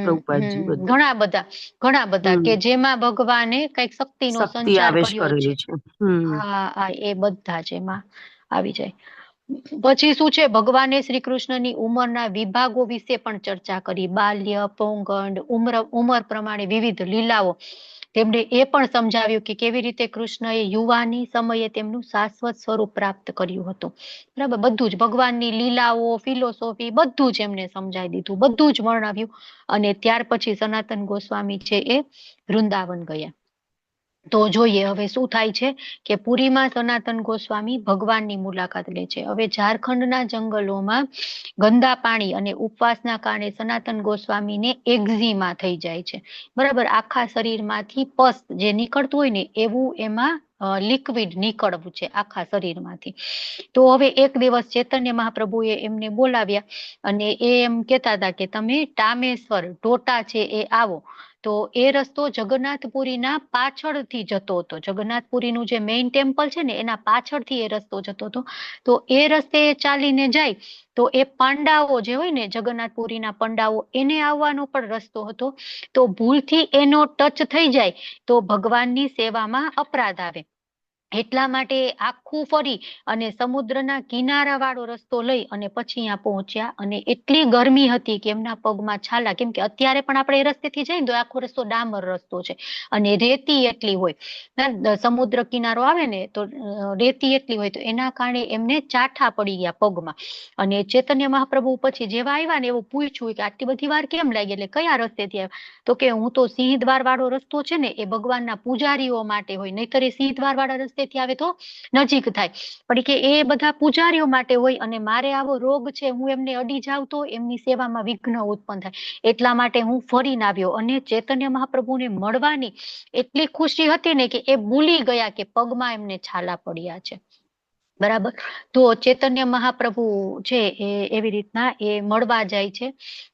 પ્રભુપાદજી બધા. ઘણા બધા કે જેમાં ભગવાને કઈક શક્તિનો શક્તિ સંચાર આવેશ કર્યો છે. કરેલી છે. હા એ બધા જ એમાં આવી જાય. પછી શું છે, ભગવાને શ્રી કૃષ્ણની ઉંમરના વિભાગો વિશે પણ ચર્ચા કરી. બાલ્ય, પૌગંડ, ઉંમર પ્રમાણે વિવિધ લીલાઓ તેમણે એ પણ સમજાવ્યું કે કેવી રીતે કૃષ્ણએ યુવાની સમયે તેમનું શાશ્વત સ્વરૂપ પ્રાપ્ત કર્યું હતું. બરાબર. બધું જ ભગવાનની લીલાઓ, ફિલોસોફી બધું જ એમને સમજાવી દીધું, બધું જ વર્ણવ્યું. અને ત્યાર પછી સનાતન ગોસ્વામી છે એ વૃંદાવન ગયા. તો જોઈએ હવે શું થાય છે કે પુરીમાં સનાતન ગોસ્વામી ભગવાનની મુલાકાત લે છે. હવે ઝારખંડના જંગલોમાં ગંદા પાણી અને ઉપવાસના કારણે સનાતન ગોસ્વામીને એક્ઝિમા થઈ જાય છે. બરાબર. આખા શરીરમાંથી પસ જે નીકળતું હોય ને એવું એમાં લિક્વિડ નીકળવું છે આખા શરીરમાંથી. તો હવે એક દિવસ ચૈતન્ય મહાપ્રભુએ એમને બોલાવ્યા અને એ એમ કેતા હતા કે તમે ટામેશ્વર ટોટા છે એ આવો. તો એ રસ્તો જગન્નાથપુરીના પાછળથી જતો હતો. જગન્નાથપુરીનું જે મેઇન ટેમ્પલ છે ને એના પાછળથી એ રસ્તો જતો હતો. તો એ રસ્તે ચાલીને જાય તો એ પાંડાઓ જે હોય ને જગન્નાથપુરીના પંડાઓ એને આવવાનો પણ રસ્તો હતો. તો ભૂલથી એનો ટચ થઈ જાય તો ભગવાનની સેવામાં અપરાધ આવે. એટલા માટે આખું ફરી અને સમુદ્રના કિનારા વાળો રસ્તો લઈ અને પછી અહીંયા પહોંચ્યા. અને એટલી ગરમી હતી કે એમના પગમાં છાલા, કેમ કે અત્યારે પણ આપણે એ રસ્તેથી જઈએ તો આખો રસ્તો ડામર રસ્તો છે અને રેતી એટલી હોય. સમુદ્ર કિનારો આવે ને તો રેતી એટલી હોય તો એના કારણે એમને ચાઠા પડી ગયા પગમાં. અને ચૈતન્ય મહાપ્રભુ પછી જેવા આવ્યા ને એવું પૂછ્યું કે આટલી બધી વાર કેમ લાગી, એટલે કયા રસ્તેથી આવ્યા? તો કે હું તો સિંહ દ્વાર વાળો રસ્તો છે ને એ ભગવાનના પૂજારીઓ માટે હોય, નહીતર એ સિંહ દ્વાર વાળા રસ્તેથી આવે તો નજીક થાય. પણ કે એ બધા પૂજારીઓ માટે હોય અને મારે આવો રોગ છે, હું એમને અડી જાઉં તો એમની સેવામાં વિઘ્ન ઉત્પન્ન થાય. એટલા માટે હું ફરીને આવ્યો. અને ચૈતન્ય મહાપ્રભુને મળવાની એટલી ખુશી હતી ને કે એ ભૂલી ગયા કે પગમાં એમને છાલા પડ્યા છે. બરાબર. તો ચૈતન્ય મહાપ્રભુ છે એ એવી રીતના એ મળવા જાય છે.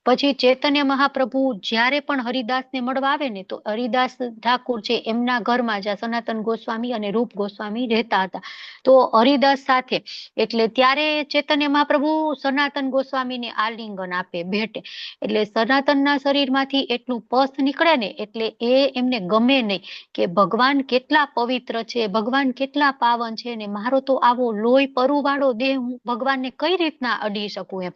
પછી ચૈતન્ય મહાપ્રભુ જ્યારે પણ હરિદાસને મળવા આવે ને તો હરિદાસ ઠાકુર છે એમના ઘરમાં જ્યાં સનાતન ગોસ્વામી અને રૂપ ગોસ્વામી રહેતા હતા. તો હરિદાસ સાથે એટલે ત્યારે ચૈતન્ય મહાપ્રભુ સનાતન ગોસ્વામીને આલિંગન આપે, ભેટે. એટલે સનાતનના શરીરમાંથી એટલું પસ નીકળે ને એટલે એ એમને ગમે નહીં કે ભગવાન કેટલા પવિત્ર છે, ભગવાન કેટલા પાવન છે, ને મારો તો આવો લોહી પરુવાળો દેહ હું ભગવાનને કઈ રીતના અડી શકું એમ.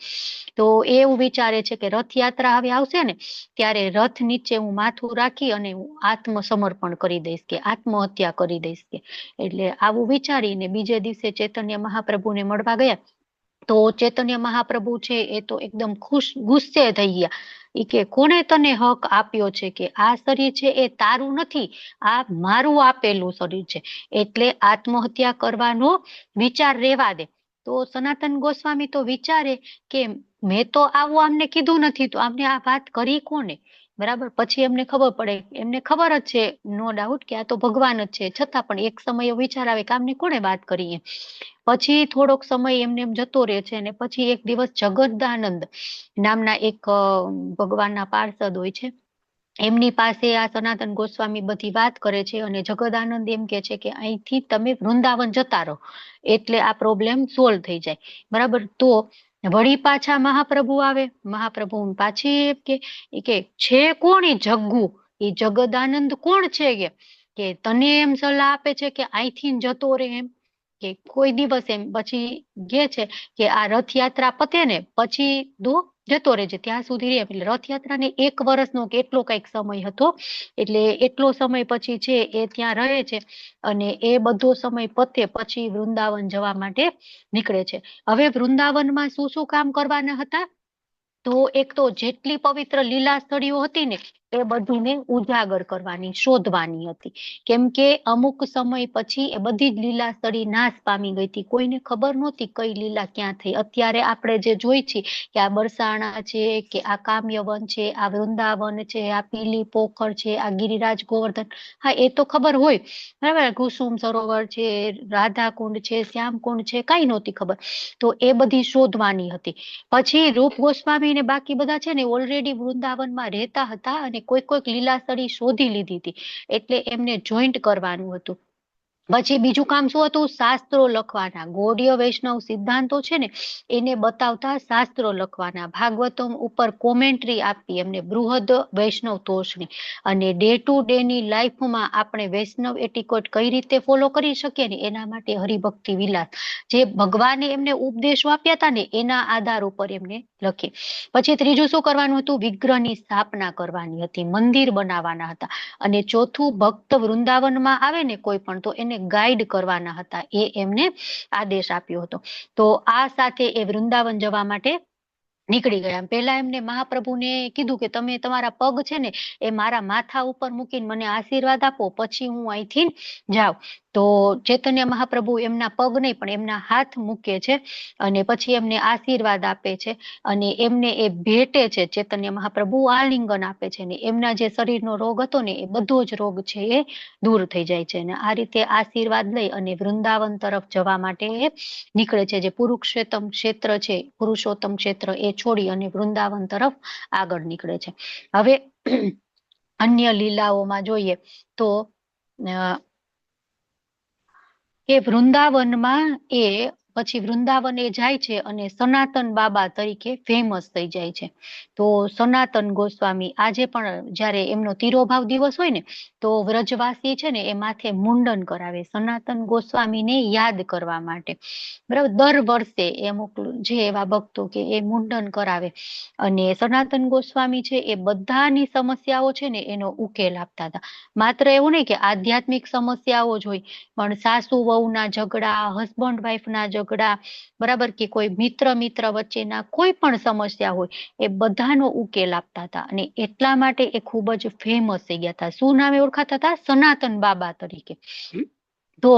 તો એ એવું વિચારે છે કે રથયાત્રા હવે આવશે ને ત્યારે રથ નીચે હું માથું રાખી અને હું આત્મસમર્પણ કરી દઈશ, કે આત્મહત્યા કરી દઈશ કે. એટલે આવું વિચારીને બીજે દિવસે ચૈતન્ય મહાપ્રભુને મળવા ગયા. તો ચૈતન્ય મહાપ્રભુ છે એ તો એકદમ ગુસ્સે થઈ ગયા. ઈ કે કોણે તને હક આપ્યો છે કે આ શરીર છે એ તારું નથી, આ મારું આપેલું શરીર છે, એટલે આત્મહત્યા કરવાનો વિચાર રેવા દે. તો સનાતન ગોસ્વામી તો વિચારે કે મેં તો આવું આમને કીધું નથી, તો આમને આ વાત કરી કોને? બરાબર. પછી એમને ખબર પડે, એમને ખબર જ છે નો ડાઉટ કે આ તો ભગવાન જ છે, છતાં પણ એક સમય એવો વિચાર આવે કે આમને કોને વાત કરી. પછી થોડોક સમય એમને એમ જતો રહે છે અને પછી એક દિવસ જગદાનંદ નામના એક ભગવાનના પાર્ષદ હોય છે, એમની પાસે આ સનાતન ગોસ્વામી બધી વાત કરે છે અને જગદાનંદ એમ કે છે કે અહીંથી તમે વૃંદાવન જતા રહો એટલે આ પ્રોબ્લેમ સોલ્વ થઈ જાય. બરાબર. તો વળી પાછા મહાપ્રભુ આવે. મહાપ્રભુ પાછી કે છે કોણ ઈ જગ્ગુ, એ જગદાનંદ કોણ છે કે તને એમ સલાહ આપે છે કે અહીંથી જતો રહે એમ, કે કોઈ દિવસ એમ. પછી કે છે કે આ રથયાત્રા પતે ને પછી જતો રહેજે, ત્યાં સુધી રે. એટલે રથયાત્રાને 1 વર્ષનો કે એટલો કઈક સમય હતો. એટલે એટલો સમય પછી છે એ ત્યાં રહે છે અને એ બધો સમય પતે પછી વૃંદાવન જવા માટે નીકળે છે. હવે વૃંદાવનમાં શું શું કામ કરવાના હતા? તો એક તો જેટલી પવિત્ર લીલા સ્થળીઓ હતી ને એ બધીને ઉજાગર કરવાની, શોધવાની હતી. કેમ કે અમુક સમય પછી એ બધી જ લીલાસ્તરી નાશ પામી ગઈ હતી. કોઈને ખબર નહોતી કઈ લીલા ક્યાં થઈ. અત્યારે આપણે જે જોઈ છીએ કે આ બરસાણા છે, કે આ કામ્યવન છે, આ વૃંદાવન છે, આ પીલી પોખર છે, આ ગિરિરાજ ગોવર્ધન, હા એ તો ખબર હોય, બરાબર. કુસુમ સરોવર છે, રાધાકુંડ છે, શ્યામકુંડ છે, કઈ નહોતી ખબર. તો એ બધી શોધવાની હતી. પછી રૂપ ગોસ્વામી ને બાકી બધા છે ને ઓલરેડી વૃંદાવનમાં રહેતા હતા અને કોઈક લીલાસળી શોધી લીધી હતી, એટલે એમને જોઈન્ટ કરવાનું હતું. પછી બીજું કામ શું હતું? શાસ્ત્રો લખવાના. ગૌડીય વૈષ્ણવ સિદ્ધાંતો છે ને એને બતાવતા શાસ્ત્રો લખવાના. ભાગવતમ ઉપર કોમેન્ટ્રી આપી એમને, બૃહદ વૈષ્ણવ તોષની. અને ડે ટુ ડે ની લાઈફમાં આપણે વૈષ્ણવ એટિકોટ કઈ રીતે ફોલો કરી શકીએ ને એના માટે હરિભક્તિ વિલાસ, જે ભગવાને એમને ઉપદેશો આપ્યા હતા ને એના આધાર ઉપર એમને લખી. પછી ત્રીજું શું કરવાનું હતું? વિગ્રહની સ્થાપના કરવાની હતી, મંદિર બનાવવાના હતા. અને ચોથું, ભક્ત વૃંદાવનમાં આવે ને કોઈ પણ, તો એને ગાઈડ કરવાના હતા, એ એમને આદેશ આપ્યો હતો. તો આ સાથે એ વૃંદાવન જવા માટે નીકળી ગયા. પહેલા એમને મહાપ્રભુને કીધું કે તમે તમારા પગ છે ને એ મારા માથા ઉપર મૂકીને મને આશીર્વાદ આપો, પછી હું અહીંથી જાઉં. તો ચૈતન્ય મહાપ્રભુ એમના પગ નહીં પણ એમના હાથ મૂકે છે અને પછી એમને આશીર્વાદ આપે છે અને એમને એ ભેટે છે. ચૈતન્ય મહાપ્રભુ આલિંગન આપે છે ને એમના જે શરીરનો રોગ હતો ને એ બધો જ રોગ છે એ દૂર થઈ જાય છે. અને આ રીતે આશીર્વાદ લઈ અને વૃંદાવન તરફ જવા માટે એ નીકળે છે. જે પુરુષોત્તમ ક્ષેત્ર છે, પુરુષોત્તમ ક્ષેત્ર, એ છોડી અને વૃંદાવન તરફ આગળ નીકળે છે. હવે અન્ય લીલાઓમાં જોઈએ તો કે વૃંદાવનમાં એ પછી વૃંદાવન એ જાય છે અને સનાતન બાબા તરીકે ફેમસ થઈ જાય છે. તો સનાતન ગોસ્વામી આજે પણ જયારે એમનો તિરોભાવ દિવસ હોય ને તો વ્રજવાસી છે ને એ માથે મુંડન કરાવે સનાતન ગોસ્વામીને યાદ કરવા માટે, બરાબર. દર વર્ષે અમુક જે એવા ભક્તો કે એ મુંડન કરાવે અને સનાતન ગોસ્વામી છે એ બધાની સમસ્યાઓ છે ને એનો ઉકેલ આપતા હતા. માત્ર એવું નહીં કે આધ્યાત્મિક સમસ્યાઓ જ હોય, પણ સાસુ વહુના ઝઘડા, હસબન્ડ વાઈફના ઝઘડા, બરાબર, કે કોઈ મિત્ર વચ્ચેના કોઈ પણ સમસ્યા હોય એ બધાનો ઉકેલ આપતા હતા. અને એટલા માટે એ ખૂબ જ ફેમસ થઈ ગયા હતા. શું નામે ઓળખાતા હતા? સનાતન બાબા તરીકે. તો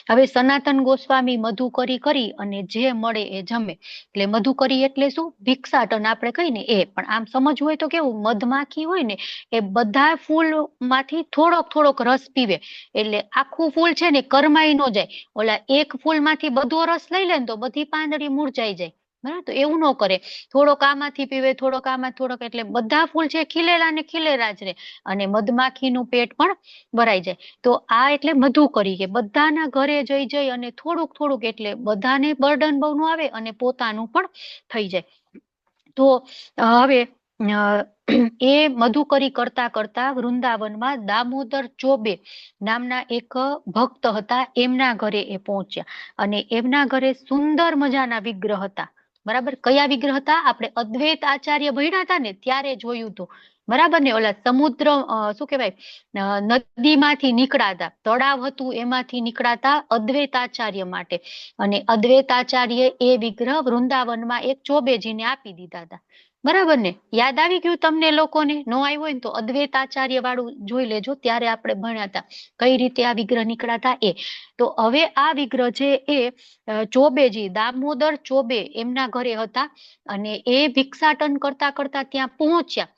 હવે સનાતન ગોસ્વામી મધુકરી કરી અને જે મળે એ જમે. એટલે મધુકરી એટલે શું? ભિક્ષાટન આપણે કહીએ ને એ. પણ આમ સમજવું હોય તો કેવું, મધમાખી હોય ને એ બધા ફૂલ માંથી થોડોક રસ પીવે, એટલે આખું ફૂલ છે ને કરમાઈ ન જાય. ઓલા એક ફૂલ માંથી બધો રસ લઈ લે ને તો બધી પાંદડી મુરઝાઈ જાય, બરાબર. તો એવું ન કરે, થોડોક આમાંથી પીવે, થોડોક આમાં, થોડોક, એટલે બધા ફૂલ છે ખીલેલા ને ખીલેલા જ રહે અને મધમાખીનું પેટ પણ ભરાઈ જાય. તો આ એટલે મધુકરી, કે બધાના ઘરે જઈ અને થોડુંક એટલે બધાને બર્ડન બહુ ન આવે અને પોતાનું પણ થઈ જાય. તો હવે એ મધુકરી કરતા વૃંદાવનમાં દામોદર ચોબે નામના એક ભક્ત હતા, એમના ઘરે એ પહોંચ્યા અને એમના ઘરે સુંદર મજાના વિગ્રહ હતા, બરાબર. કયા વિગ્રહ હતા? આપણે અદ્વૈત આચાર્ય ભણ્યા હતા ને ત્યારે જોયું હતું, બરાબર ને. ઓલા સમુદ્ર શું કહેવાય, નદીમાંથી નીકળાતા, તળાવ હતું એમાંથી નીકળાતા અદ્વૈતાચાર્ય માટે, અને અદ્વૈતાચાર્ય એ વિગ્રહ વૃંદાવનમાં એક ચોબેજીને આપી દીધા હતા, બરાબર ને. યાદ આવી ગયું તમને લોકોને? ન આવ્યું હોય ને તો અદ્વૈતાચાર્ય વાળું જોઈ લેજો, ત્યારે આપણે ભણ્યા હતા કઈ રીતે આ વિગ્રહ નીકળાતા એ. તો હવે આ વિગ્રહ છે એ ચોબેજી, દામોદર ચોબે એમના ઘરે હતા અને એ ભિક્ષાટન કરતા ત્યાં પહોંચ્યા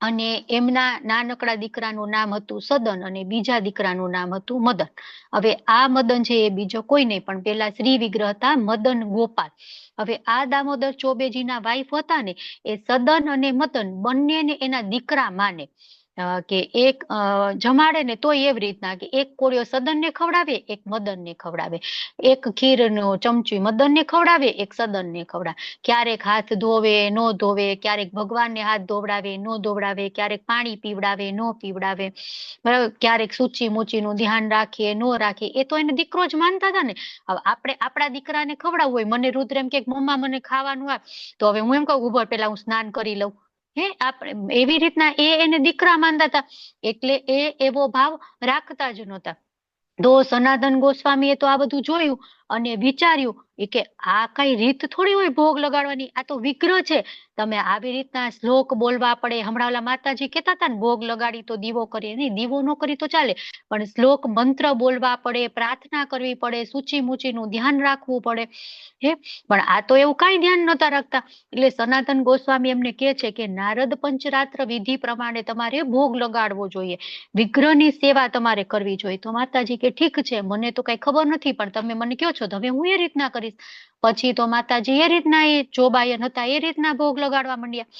અને એમના નાનકડા દીકરાનું નામ હતું સદન અને બીજા દીકરાનું નામ હતું મદન. હવે આ મદન છે એ બીજો કોઈ નહીં પણ પેલા શ્રી વિગ્રહ હતા મદન ગોપાલ. હવે આ દામોદર ચોબેજીના વાઈફ હતા ને એ સદન અને મદન બંનેને એના દીકરા માને, કે એક જમાડે ને તોય એવી રીતના કે એક કોળિયો સદનને ખવડાવે, એક મદનને ખવડાવે, એક ખીરનો ચમચી મદનને ખવડાવે, એક સદનને ખવડાવે. ક્યારેક હાથ ધોવે, નો ધોવે, ક્યારેક ભગવાનને હાથ ધોવડાવે, નો ધોવડાવે, ક્યારેક પાણી પીવડાવે, નો પીવડાવે, બરાબર. ક્યારેક સૂચી મૂચીનું ધ્યાન રાખીએ, નો રાખીએ, એ તો એને દીકરો જ માનતા હતા ને. હવે આપણે આપણા દીકરાને ખવડાવવું હોય, મને રુદ્ર એમ કે મમ્મા મને ખાવાનું આપ, તો હવે હું એમ કહું ઉભો પેલા હું સ્નાન કરી લઉં, હે આપણે એવી રીતના એને દીકરા માનતા હતા, એટલે એ એવો ભાવ રાખતા જ નહોતા. તો સનાતન ગોસ્વામીએ તો આ બધું જોયું અને વિચાર્યું કે આ કઈ રીત થોડી હોય ભોગ લગાડવાની, આ તો વિગ્રહ છે. તમે આવી રીતના શ્લોક બોલવા પડે. હમણાં ઓલા માતાજી કહેતા હતા ને, ભોગ લગાડી તો દીવો કરીએ. નહીં, દીવો ન કરી તો ચાલે, પણ શ્લોક મંત્ર બોલવા પડે, પ્રાર્થના કરવી પડે, સૂચી મૂચીનું ધ્યાન રાખવું પડે. હે, પણ આ તો એવું કઈ ધ્યાન નતા રાખતા. એટલે સનાતન ગોસ્વામી એમને કહે છે કે નારદ પંચરાત્ર વિધિ પ્રમાણે તમારે ભોગ લગાડવો જોઈએ, વિગ્રહની સેવા તમારે કરવી જોઈએ. તો માતાજી કે ઠીક છે, મને તો કઈ ખબર નથી, પણ તમે મને કહો છો તો હવે હું એ રીતના કરીશ. પછી તો માતાજી એ રીતના, એ ચોબાયન હતા એ રીતના ભોગ લગાડવા માંડ્યા.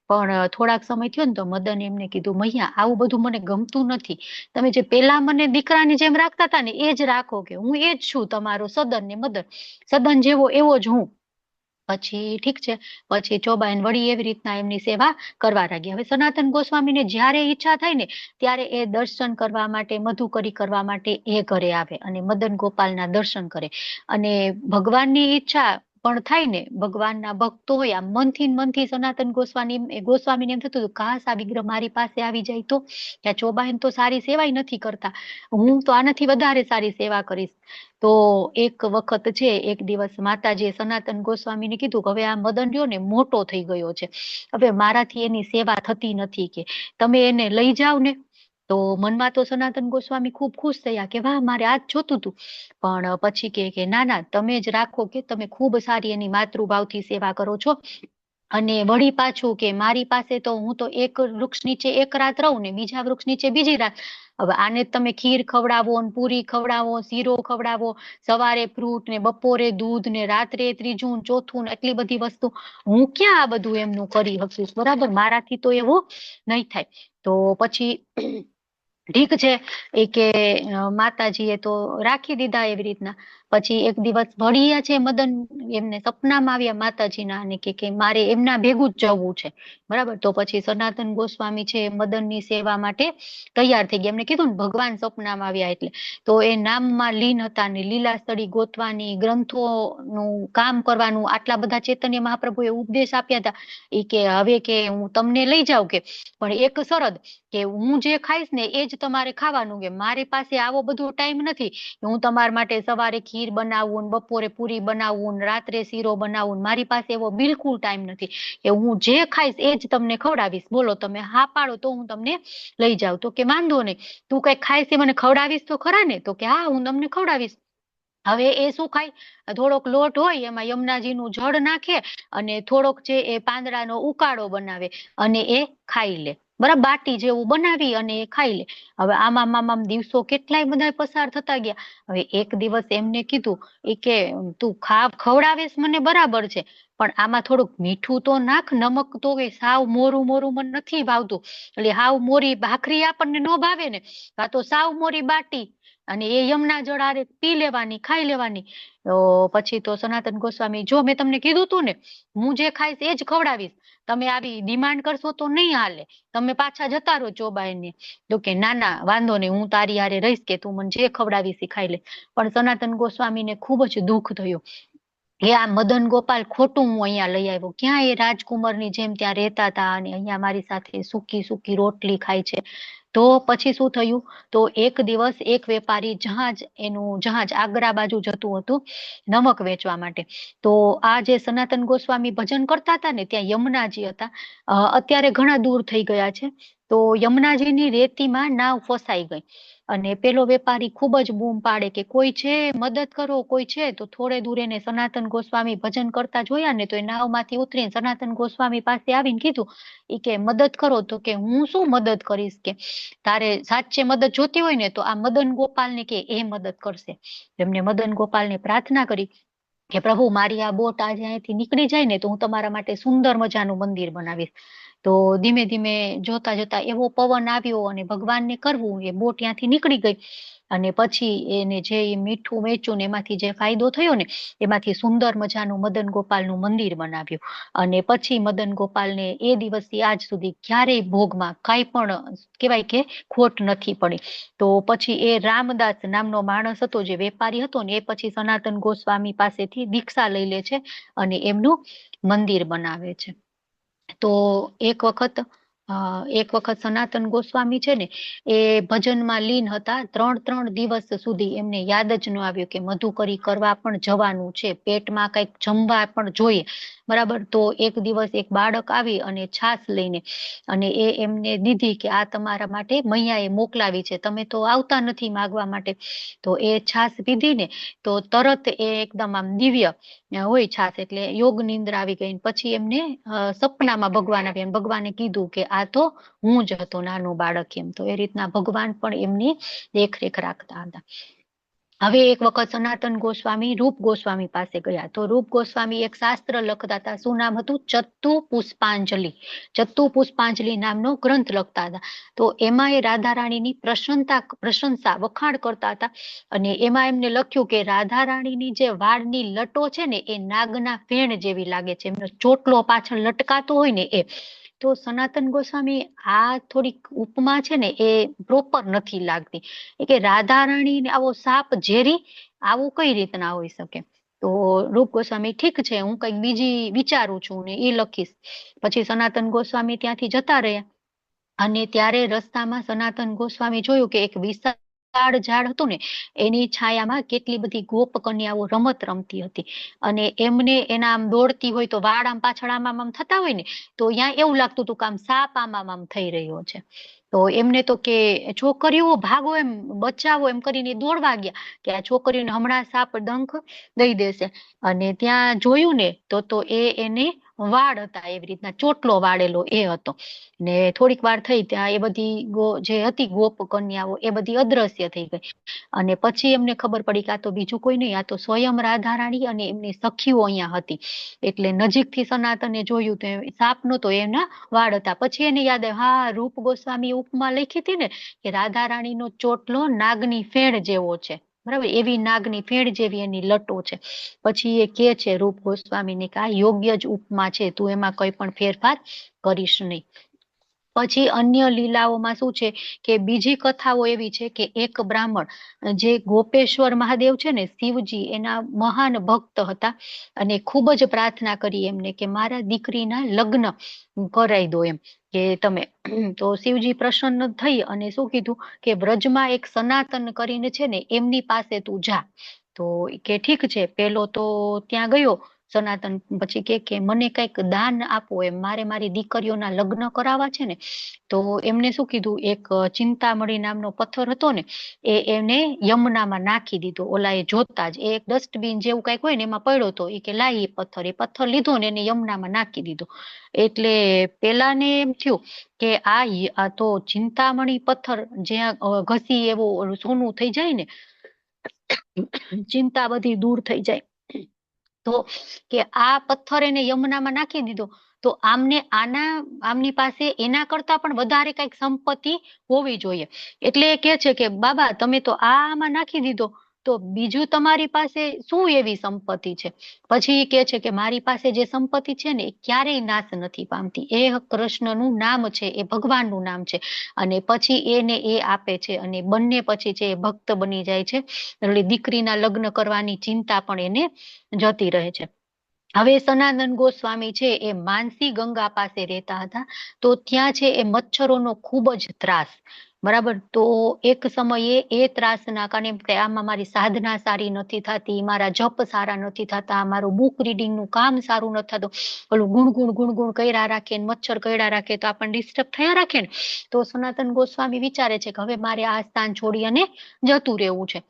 પણ થોડાક સમય થયો ને તો મદન એમને કીધું, મૈયા આવું બધું મને ગમતું નથી. તમે જે પેલા મને દીકરાની જેમ રાખતા હતા ને એ જ રાખો, કે હું એ જ છું તમારો સદન ને મદન, સદન જેવો એવો જ હું. પછી ઠીક છે, પછી ચોબાયન વળી એવી રીતના એમની સેવા કરવા લાગ્યા. હવે સનાતન ગોસ્વામીને જ્યારે ઈચ્છા થાય ને ત્યારે એ દર્શન કરવા માટે, મધુકરી કરવા માટે એ ઘરે આવે અને મદન ગોપાલના દર્શન કરે. અને ભગવાનની ઈચ્છા પણ થાય ને, ભગવાનના ભક્તો હોય, આમ મનથી સનાતન ગોસ્વામીને એમ થતું હતું, કાશ આ વિગ્રહ મારી પાસે આવી જાય તો. કે ચોબાયન તો સારી સેવાય નથી કરતા, હું તો આનાથી વધારે સારી સેવા કરીશ. તો એક વખત છે, એક દિવસ માતાજીએ સનાતન ગોસ્વામીને કીધું કે હવે આ મદન રહ્યો ને મોટો થઈ ગયો છે, હવે મારાથી એની સેવા થતી નથી, કે તમે એને લઈ જાઓ ને. તો મનમાં તો સનાતન ગોસ્વામી ખૂબ ખુશ થયા કે વાહ, મારે આ જ જોતું હતું. પણ પછી કે ના ના, તમે જ રાખો, કે તમે ખૂબ સારી એની માતૃભાવથી સેવા કરો છો. અને વળી પાછું કે મારી પાસે તો હું તો એક વૃક્ષ નીચે એક રાત રહું ને બીજા વૃક્ષ નીચે બીજી રાત. હવે આને તમે ખીર ખવડાવો, પૂરી ખવડાવો, શીરો ખવડાવો, સવારે ફ્રૂટ ને બપોરે દૂધ ને રાત્રે ત્રીજું ચોથું ને એટલી બધી વસ્તુ, હું ક્યાં આ બધું એમનું કરી શકીશ, બરાબર, મારાથી તો એવું નહીં થાય. તો પછી ઠીક છે, એ કે માતાજીએ તો રાખી દીધા એવી રીતના. પછી એક દિવસ ભળિયા છે મદન, એમને સપનામાં આવ્યા માતાજીના, અને કે મારે એમના ભેગું જ જવું છે, બરાબર. તો પછી સનાતન ગોસ્વામી છે મદનની સેવા માટે તૈયાર થઈ ગયા. એમને કીધું ને ભગવાન સપનામાં આવ્યા એટલે. તો એ નામમાં લીન હતા ને લીલાસ્તડી ગોતવાની, ગ્રંથોનું કામ કરવાનું, આટલા બધા ચૈતન્ય મહાપ્રભુએ ઉપદેશ આપ્યા હતા. એ કે હવે કે હું તમને લઈ જાઉં, કે પણ એક શરત, કે હું જે ખાઈશ ને એ જ તમારે ખાવાનું, કે મારી પાસે આવો બધો ટાઈમ નથી કે હું તમારા માટે સવારે ખીર બનાવું ને બપોરે પૂરી બનાવું ને રાત્રે શીરો બનાવું, મારી પાસે એવો બિલકુલ ટાઈમ નથી, કે હું જે ખાઈશ એ જ તમને ખવડાવીશ. બોલો, તમે હા પાડો તો હું તમને લઈ જાઉં. તો કે વાંધો નહીં, તું કઈ ખાઈશ એ મને ખવડાવીશ તો ખરા ને? તો કે હા, હું તમને ખવડાવીશ. હવે એ શું ખાય, થોડોક લોટ હોય એમાં યમુનાજીનું જળ નાખે અને થોડોક છે એ પાંદડાનો ઉકાળો બનાવે અને એ ખાઈ લે, બરાબર, બાટી જેવું બનાવી અને એ ખાઈ લે. હવે આમાં દિવસો કેટલાય બધા પસાર થતા ગયા. હવે એક દિવસ એમને કીધું, એ કે તું ખવડાવીશ મને બરાબર છે, પણ આમાં થોડુંક મીઠું તો નાખ, નમક તો સાવ મોરું મોરું મને નથી ભાવતું. એટલે હાવ મોરી ભાખરી આપણને ન ભાવે ને, કાં તો સાવ મોરી બાટી, અને એ યમુના જળ હારે પી લેવાની, ખાઈ લેવાની. તો પછી તો સનાતન ગોસ્વામી, જો મેં તમને કીધું તું ને, હું જે ખાઈશ એ જ ખવડાવીશ, તમે આવી ડિમાન્ડ કરશો તો નહીં હાલે, તમે પાછા જતા રહો ચોબાઈને. તો કે ના ના, વાંધો નહીં, હું તારી હારે રહીશ, કે તું મને જે ખવડાવીશ એ ખાઈ લે. પણ સનાતન ગોસ્વામીને ખૂબ જ દુઃખ થયું, એ આ મદન ગોપાલ ખોટું હું અહીંયા લઈ આવ્યો, ક્યાં એ રાજકુમારની જેમ ત્યાં રહેતા હતા અને અહીંયા મારી સાથે સૂકી સૂકી રોટલી ખાય છે. તો પછી શું થયું, તો એક દિવસ એક વેપારી એનું જહાજ આગ્રા બાજુ જતું હતું નમક વેચવા માટે. તો આ જે સનાતન ગોસ્વામી ભજન કરતા હતા ને, ત્યાં યમુનાજી હતા. અત્યારે ઘણા દૂર થઈ ગયા છે. તો યમુનાજીની રેતીમાં નાવ ફસાઈ ગઈ અને પેલો વેપારી ખૂબ જ બૂમ પાડે કે કોઈ છે, મદદ કરો, કોઈ છે. તો થોડે દૂર એને સનાતન ગોસ્વામી ભજન કરતા જોયા ને, તો એ નાવમાંથી ઉતરીને સનાતન ગોસ્વામી પાસે આવીને કીધું, એ કે મદદ કરો. તો કે હું શું મદદ કરીશ, કે તારે સાચે મદદ જોતી હોય ને તો આ મદન ગોપાલને કે એ મદદ કરશે. એમને મદન ગોપાલને પ્રાર્થના કરી કે પ્રભુ, મારી આ બોટ આજે અહીંથી નીકળી જાય ને તો હું તમારા માટે સુંદર મજાનું મંદિર બનાવીશ. તો ધીમે ધીમે જોતા જોતા એવો પવન આવ્યો અને ભગવાનને કરવું, એ બોટ ત્યાંથી નીકળી ગઈ. અને પછી એને જે મીઠું વેચ્યું ને એમાંથી જે ફાયદો થયો ને, એમાંથી સુંદર મજાનું મદન ગોપાલનું મંદિર બનાવ્યું. અને પછી મદન ગોપાલને એ દિવસથી આજ સુધી ક્યારેય ભોગમાં કાંઈ પણ કહેવાય કે ખોટ નથી પડી. તો પછી એ રામદાસ નામનો માણસ હતો, જે વેપારી હતો ને, એ પછી સનાતન ગોસ્વામી પાસેથી દીક્ષા લઈ લે છે અને એમનું મંદિર બનાવે છે. તો એક વખત એક વખત સનાતન ગોસ્વામી છે ને એ ભજનમાં લીન હતા, 3 દિવસ સુધી એમને યાદ જ ન આવ્યું કે મધુકરી કરવા પણ જવાનું છે, પેટમાં કઈક જમવા પણ જોઈએ, બરાબર. તો એક દિવસ એક બાળક આવી અને છાશ લઈને અને એ એમને દીધી કે આ તમારા માટે મૈયાએ મોકલાવી છે, તમે તો આવતા નથી માગવા માટે. તો એ છાશ પીધી ને તો તરત એ એકદમ આમ દિવ્ય હોય છાશ, એટલે યોગ નિંદ્રા આવી ગઈ. પછી એમને સપનામાં ભગવાન આવ્યા, ભગવાને કીધું કે આ તો હું જ હતો નાનું બાળક એમ. તો એ રીતના ભગવાન પણ એમની દેખરેખ રાખતા હતા. હવે એક વખત સનાતન ગોસ્વામી રૂપ ગોસ્વામી પાસે ગયા. તો રૂપ ગોસ્વામી એક શાસ્ત્ર લખતા હતા, શું નામ હતું? ચત્તુ પુષ્પાંજલિ. ચત્તુ પુષ્પાંજલિ નામનો ગ્રંથ લખતા હતા. તો એમાં એ રાધા રાણીની પ્રશંસા વખાણ કરતા હતા અને એમાં એમને લખ્યું કે રાધા રાણીની જે વાળની લટો છે ને એ નાગના ફેણ જેવી લાગે છે, એમનો ચોટલો પાછળ લટકાતો હોય ને એ. તો સનાતન ગોસ્વામી આ થોડીક ઉપમા છે ને એ પ્રોપર નથી લાગતી, કે રાધા રાણી ને આવો સાપ ઝેરી આવું કઈ રીતના હોઈ શકે. તો રૂપ ગોસ્વામી ઠીક છે, હું કઈક બીજી વિચારું છું ને એ લખીશ. પછી સનાતન ગોસ્વામી ત્યાંથી જતા રહ્યા અને ત્યારે રસ્તામાં સનાતન ગોસ્વામી જોયું કે એક વિશાળ ઝાડ હતું ને એની છાયામાં કેટલી બધી ગોપ કન્યાઓ રમત રમતી હતી અને એમને એના આમ દોડતી હોય તો વાળ આમ પાછળ આમ થતા હોય ને, તો અહીંયા એવું લાગતું હતું કે આમ સાપ આમ થઈ રહ્યો છે. તો એમને તો કે છોકરીઓ ભાગો, એમ બચાવો એમ કરીને દોડવા ગયા કે આ છોકરીઓને હમણાં સાપ ડંખ દઈ દેશે. અને ત્યાં જોયું ને તો એને વાળ હતા, એવી રીતના ચોટલો વાળેલો એ હતો. ને થોડીક વાર થઈ ત્યાં એ બધી જે હતી ગોપ કન્યાઓ એ બધી અદ્રશ્ય થઈ ગઈ. અને પછી એમને ખબર પડી કે આ તો બીજું કોઈ નહીં, આ તો સ્વયં રાધા રાણી અને એમની સખીઓ અહીંયા હતી. એટલે નજીકથી સનાતને જોયું તો સાપ નતો, એના વાળ હતા. પછી એને યાદ આવ્યું, હા રૂપ ગોસ્વામી ઉપમા લખી હતી ને કે રાધા રાણીનો ચોટલો નાગની ફેણ જેવો છે, બરાબર, એવી નાગની ફેણ જેવી એની લટો છે. પછી એ કે છે રૂપ ગોસ્વામીને કે આ યોગ્ય જ ઉપમા છે, તું એમાં કઈ પણ ફેરફાર કરીશ નહીં. પછી અન્ય લીલાઓમાં શું છે કે બીજી કથાઓ એવી છે કે એક બ્રાહ્મણ જે ગોપેશ્વર મહાદેવ છે ને શિવજી એના મહાન ભક્ત હતા અને ખૂબ જ પ્રાર્થના કરી એમને કે મારા દીકરીના લગ્ન કરાવી દો એમ કે તમે. તો શિવજી પ્રસન્ન થઈ અને શું કીધું કે વ્રજમાં એક સનાતન કરીને છે ને એમની પાસે તું જા. તો કે ઠીક છે, પેલો તો ત્યાં ગયો સનાતન, પછી કે મને કઈક દાન આપો એમ, મારે મારી દીકરીઓના લગ્ન કરાવવા છે ને. તો એમને શું કીધું, એક ચિંતામણી નામનો પથ્થર હતો ને એને યમુનામાં નાખી દીધો. ઓલા એ જોતા જ એક ડસ્ટબિન જેવું કઈક હોય ને એમાં પડ્યો હતો, એ કે લાઈ એ પથ્થર લીધો ને એને યમુનામાં નાખી દીધો. એટલે પેલાને એમ થયું કે આ તો ચિંતામણી પથ્થર જ્યાં ઘસી એવો સોનું થઈ જાય ને, ચિંતા બધી દૂર થઈ જાય. તો કે આ પથ્થર એને યમુનામાં નાખી દીધો તો આમની પાસે એના કરતા પણ વધારે કઈક સંપત્તિ હોવી જોઈએ. એટલે એ કે છે કે બાબા તમે તો આમાં નાખી દીધો, તો બીજું તમારી પાસે શું એવી સંપત્તિ છે? પછી કે છે કે મારી પાસે જે સંપત્તિ છે ને એ ક્યારેય નાશ નથી પામતી, એ કૃષ્ણનું નામ છે, એ ભગવાનનું નામ છે. અને પછી એને એ આપે છે અને બંને પછી છે એ ભક્ત બની જાય છે. એટલે દીકરીના લગ્ન કરવાની ચિંતા પણ એને જતી રહે છે. હવે સનાતન ગોસ્વામી છે એ માનસી ગંગા પાસે રહેતા હતા. તો ત્યાં છે એ મચ્છરોનો ખૂબ જ ત્રાસ, બરાબર. તો એક સમયે એ ત્રાસના કારણે આમાં મારી સાધના સારી નથી થતી, મારા જપ સારા નથી થતા, મારું બુક રીડિંગનું કામ સારું નથી થતું, ઓલું ગુણ કર્યા રાખે, મચ્છર કર્યા રાખે તો આપણને ડિસ્ટર્બ થયા રાખે ને. તો સનાતન ગોસ્વામી વિચારે છે કે હવે મારે આ સ્થાન છોડી અને જતું રહેવું છે.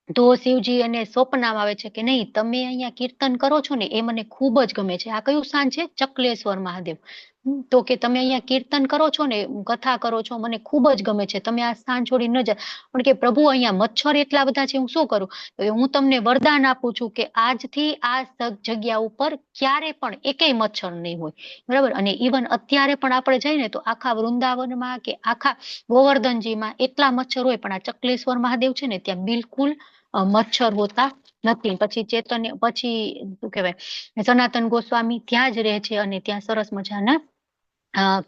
તો શિવજી એને સ્વપ્નમાં આવે છે કે નહીં, તમે અહીંયા કીર્તન કરો છો ને એ મને ખૂબ જ ગમે છે. આ કયું સ્થાન છે? ચકલેશ્વર મહાદેવ. તો કે તમે અહીંયા કીર્તન કરો છો ને, કથા કરો છો, મને ખૂબ જ ગમે છે, તમે આ સ્થાન છોડી ન જાઓ. પણ કે પ્રભુ અહીંયા મચ્છર એટલા બધા છે, હું શું કરું? તો હું તમને વરદાન આપું છું કે આજથી આ જગ્યા ઉપર ક્યારે પણ એકેય મચ્છર નહીં હોય, બરાબર. અને ઇવન અત્યારે પણ આપણે જઈએ ને તો આખા વૃંદાવનમાં કે આખા ગોવર્ધનજીમાં એટલા મચ્છર હોય, પણ આ ચકલેશ્વર મહાદેવ છે ને ત્યાં બિલકુલ મચ્છર હોતા નથી. પછી શું કહેવાય, સનાતન ગોસ્વામી ત્યાં જ રહે છે અને ત્યાં સરસ મજાના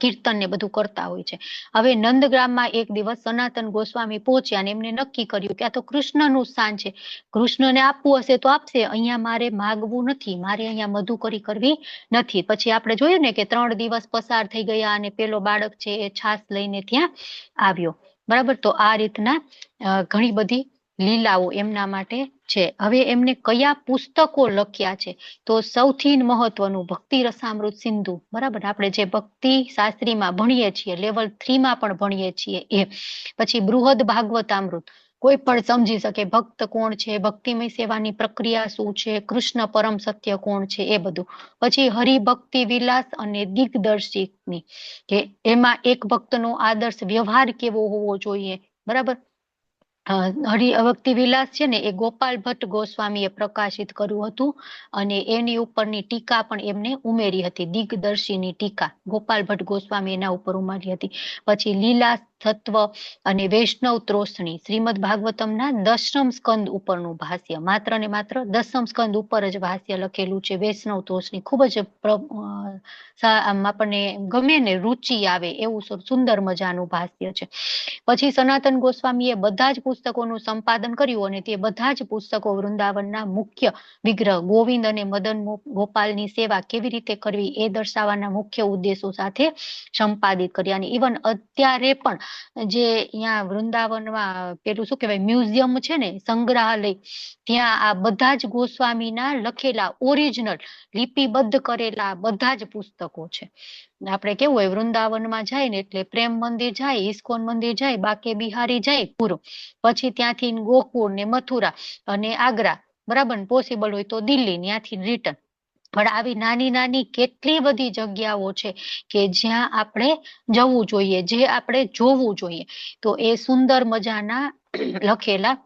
કીર્તન ને બધું કરતા હોય છે. હવે નંદગ્રામમાં એક દિવસ સનાતન ગોસ્વામી પહોંચ્યા અને એમને નક્કી કર્યું કે આ તો કૃષ્ણનું સ્થાન છે, કૃષ્ણને આપવું હશે તો આપશે, અહીંયા મારે માગવું નથી, મારે અહીંયા મધુકરી કરવી નથી. પછી આપણે જોયું ને કે 3 દિવસ પસાર થઈ ગયા અને પેલો બાળક છે એ છાસ લઈને ત્યાં આવ્યો. બરાબર, તો આ રીતના ઘણી બધી લીલાઓ એમના માટે છે. હવે એમને કયા પુસ્તકો લખ્યા છે, તો સૌથી મહત્વનું ભક્તિ રસામૃત સિંધુ. બરાબર, આપણે જે ભક્તિ શાસ્ત્રીમાં ભણીએ છીએ, લેવલ 3 માં પણ ભણીએ છીએ એ. પછી બૃહદ ભાગવતામૃત, કોઈ પણ સમજી શકે ભક્ત કોણ છે, ભક્તિમય સેવાની પ્રક્રિયા શું છે, કૃષ્ણ પરમ સત્ય કોણ છે, એ બધું. પછી હરિભક્તિ વિલાસ અને દિગ્દર્શિકની, કે એમાં એક ભક્તનો આદર્શ વ્યવહાર કેવો હોવો જોઈએ. બરાબર, હરિભક્તિ વિલાસ છે ને એ ગોપાલ ભટ્ટ ગોસ્વામીએ પ્રકાશિત કર્યું હતું અને એની ઉપરની ટીકા પણ એમને ઉમેરી હતી, દિગ્દર્શીની ટીકા ગોપાલ ભટ્ટ ગોસ્વામી એના ઉપર ઉમેરી હતી. પછી લીલા તત્વ અને વૈષ્ણવ ત્રોસણી, શ્રીમદ ભાગવતમના 10મ સ્કંદ ઉપરનું ભાષ્ય, માત્ર ને માત્ર 10મ સ્કંદ ઉપર જ ભાષ્ય લખેલું છે વૈષ્ણવ ત્રોસણી. ખૂબ જ આપણને ગમે ને રુચિ આવે એવું સુંદર મજાનું ભાષ્ય છે. પછી સનાતન ગોસ્વામીએ બધા જ પુસ્તકોનું સંપાદન કર્યું અને તે બધા જ પુસ્તકો વૃંદાવનના મુખ્ય વિગ્રહ ગોવિંદ અને મદન ગોપાલની સેવા કેવી રીતે કરવી એ દર્શાવવાના મુખ્ય ઉદ્દેશો સાથે સંપાદિત કર્યા. અને ઇવન અત્યારે પણ જે અહીંયા વૃંદાવનમાં પેલું શું કહેવાય મ્યુઝિયમ છે ને, સંગ્રહાલય, ત્યાં આ બધા જ ગોસ્વામીના લખેલા ઓરિજિનલ લિપિબદ્ધ કરેલા બધા જ પુસ્તકો છે. આપણે કેવું હોય વૃંદાવનમાં જાય ને એટલે પ્રેમ મંદિર જાય, ઇસ્કોન મંદિર જાય, બાકે બિહારી જાય પૂરો, પછી ત્યાંથી ગોકુળ ને મથુરા અને આગ્રા, બરાબર, પોસિબલ હોય તો દિલ્હી, ત્યાંથી રિટર્ન. પણ આવી નાની નાની કેટલી બધી જગ્યાઓ છે કે જ્યાં આપણે જવું જોઈએ, જે આપણે જોવું જોઈએ. તો એ સુંદર મજાના લખેલા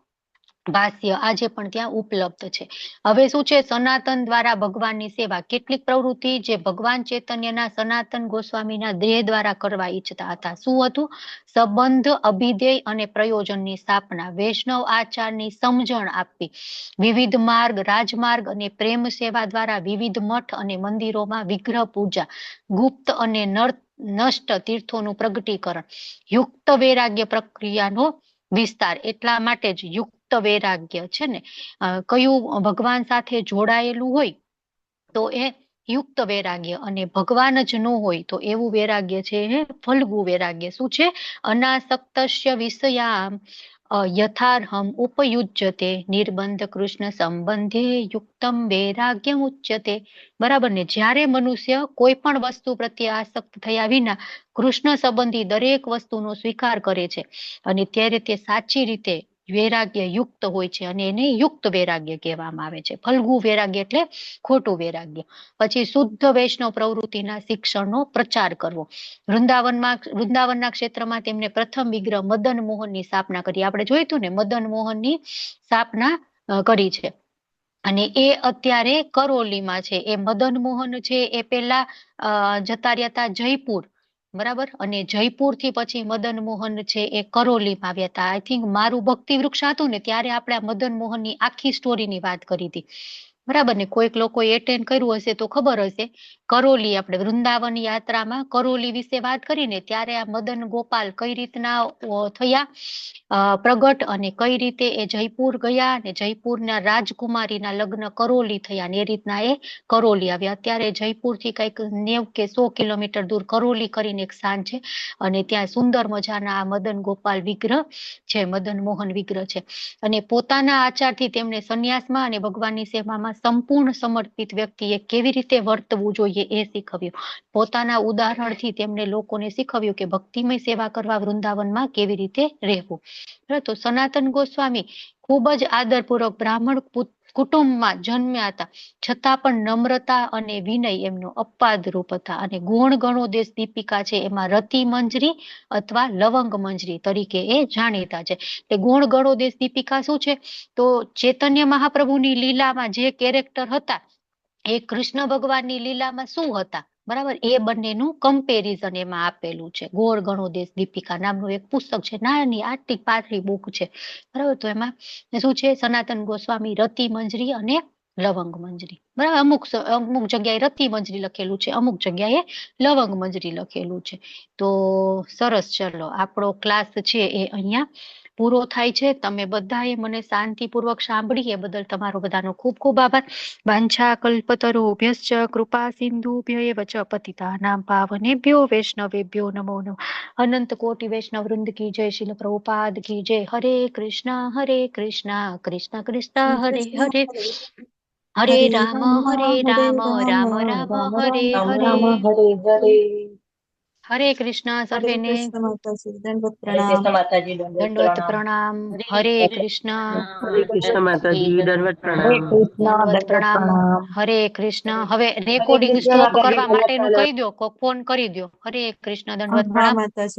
ભાષ્ય આજે પણ ત્યાં ઉપલબ્ધ છે. હવે શું છે, સનાતન દ્વારા ભગવાનની સેવા, કેટલીક પ્રવૃત્તિ જે ભગવાન ચૈતન્યના સનાતન ગોસ્વામીના દેહ દ્વારા કરવા ઈચ્છતા હતા. શું હતું? સંબંધ, અભિધેય અને પ્રયોજનની સ્થાપના, વૈષ્ણવ આચારની સમજણ આપવી, વિવિધ માર્ગ, રાજમાર્ગ અને પ્રેમ સેવા દ્વારા વિવિધ મઠ અને મંદિરોમાં વિગ્રહ પૂજા, ગુપ્ત અને નષ્ટ તીર્થોનું પ્રગટીકરણ, યુક્ત વૈરાગ્ય પ્રક્રિયાનો વિસ્તાર. એટલા માટે જ યુક્ત વૈરાગ્ય છે ને, કયું ભગવાન સાથે જોડાયેલું હોય તો એ યુક્ત વૈરાગ્ય, અને ભગવાન જ ન હોય તો એવું વૈરાગ્ય છે એ ફલ્ગુ વૈરાગ્ય. શું છે? અનાસક્તસ્ય વિષયામ યથાર્હમ ઉપયુજ્યતે નિર્બંધ કૃષ્ણ સંબંધે યુક્તમ વૈરાગ્યમ ઉચ્યતે. બરાબર ને, જ્યારે મનુષ્ય કોઈ પણ વસ્તુ પ્રત્યે આસક્ત થયા વિના કૃષ્ણ સંબંધી દરેક વસ્તુનો સ્વીકાર કરે છે અને ત્યારે તે સાચી રીતે વૈરાગ્ય યુક્ત હોય છે અને એને યુક્ત વૈરાગ્ય કહેવામાં આવે છે. ફલ્ગુ વૈરાગ્ય એટલે ખોટું વૈરાગ્ય. પછી શુદ્ધ વૈષ્ણવ પ્રવૃત્તિના શિક્ષણનો પ્રચાર કરવો. વૃંદાવનના ક્ષેત્રમાં તેમને પ્રથમ વિગ્રહ મદન મોહનની સ્થાપના કરી. આપણે જોયું હતું ને, મદન મોહનની સ્થાપના કરી છે અને એ અત્યારે કરોલીમાં છે. એ મદન મોહન છે એ પેલા જતા રહ્યા હતા જયપુર, બરાબર, અને જયપુર થી પછી મદન મોહન છે એ કરોલીમાં આવ્યા હતા. આઈ થિંક મારું ભક્તિ વૃક્ષ હતું ને ત્યારે આપણે આ મદન મોહનની આખી સ્ટોરીની વાત કરી હતી. બરાબર ને, કોઈક લોકોએ એટેન્ડ કર્યું હશે તો ખબર હશે. કરોલી, આપણે વૃંદાવન યાત્રામાં કરોલી વિશે વાત કરીને ત્યારે આ મદન ગોપાલ કઈ રીતના થયા પ્રગટ અને કઈ રીતે એ જયપુર ગયા અને જયપુરના રાજકુમારીના લગ્ન કરોલી થયા ને એ રીતના એ કરોલી આવ્યા. અત્યારે જયપુરથી કંઈક 90 કે 100 કિલોમીટર દૂર કરોલી કરીને એક સ્થાન છે અને ત્યાં સુંદર મજાના આ મદન ગોપાલ વિગ્રહ છે, મદન મોહન વિગ્રહ છે. અને પોતાના આચારથી તેમણે સંન્યાસમાં અને ભગવાનની સેવામાં સંપૂર્ણ સમર્પિત વ્યક્તિએ કેવી રીતે વર્તવું જોઈએ એ શીખવ્યું. પોતાના ઉદાહરણથી તેમણે લોકોને શીખવ્યું કે ભક્તિમય સેવા કરવા વૃંદાવનમાં કેવી રીતે રહેવું. તો સનાતન ગોસ્વામી ખૂબ જ આદરપૂર્વક બ્રાહ્મણ કુટુંબમાં જન્મ્યા હતા, છતાં પણ નમ્રતા અને વિનય એમનો અપાદરૂપ હતા. અને ગુણ ગણોદેશ દીપિકા છે એમાં રતિ મંજરી અથવા લવંગ મંજરી તરીકે એ જાણીતા છે. એટલે ગુણ ગણોદેશ દીપિકા શું છે? તો ચૈતન્ય મહાપ્રભુની લીલામાં જે કેરેક્ટર હતા એ કૃષ્ણ ભગવાનની લીલામાં શું હતા, બરાબર, એ બંનેનું કમ્પેરિઝન એમાં આપેલું છે. ગોળ ગણોદેશ દીપિકા નામનું એક પુસ્તક છે, નાની આટલી પાતળી બુક છે, બરાબર. તો એમાં શું છે? સનાતન ગોસ્વામી રતિ મંજરી અને લવંગ મંજરી. બરાબર. અમુક જગ્યાએ રતી મંજરી લખેલું છે, અમુક જગ્યાએ લવંગ મંજરી લખેલું છે. તો સરસ, ચલો આપણો ક્લાસ છે એ અહીંયા પૂરો થાય છે. તમે બધાએ મને શાંતિપૂર્વક સાંભળી એ બદલ તમારો બધાનો ખૂબ ખૂબ આભાર. વાંછા કલ્પતરુભ્યશ્ચ કૃપા સિંધુભ્ય એવ ચ પતિતાનાં પાવનેભ્યો વૈષ્ણવેભ્યો નમો નમઃ. અનંત કોટિ વૈષ્ણવ વૃંદ કી જય. શીલ પ્રભુપાદ કી જય. હરે કૃષ્ણ કૃષ્ણ કૃષ્ણ હરે હરે, હરે રામ રામ રામ હરે હરે. હરે કૃષ્ણ હરે સર્વેને કૃષ્ણ માતાજી, દંડવત હરે પ્રણામ. કૃષ્ણ માતાજી, દંડવત પ્રણામ. હરે કૃષ્ણ હરે કૃષ્ણ માતાજી, દંડવત હરે પ્રણામ. કૃષ્ણ દંડવત દંડવત પ્રણામ. પ્રણામ. હરે કૃષ્ણ. હવે હરે રેકોર્ડિંગ કૃષ્ણ સ્ટોપ માતાજી, કરવા દંડવત માટેનું પ્રણામ. કહી દો, કોક ફોન કરી દો. હરે કૃષ્ણ દંડવત હા પ્રણામ. માતાજી.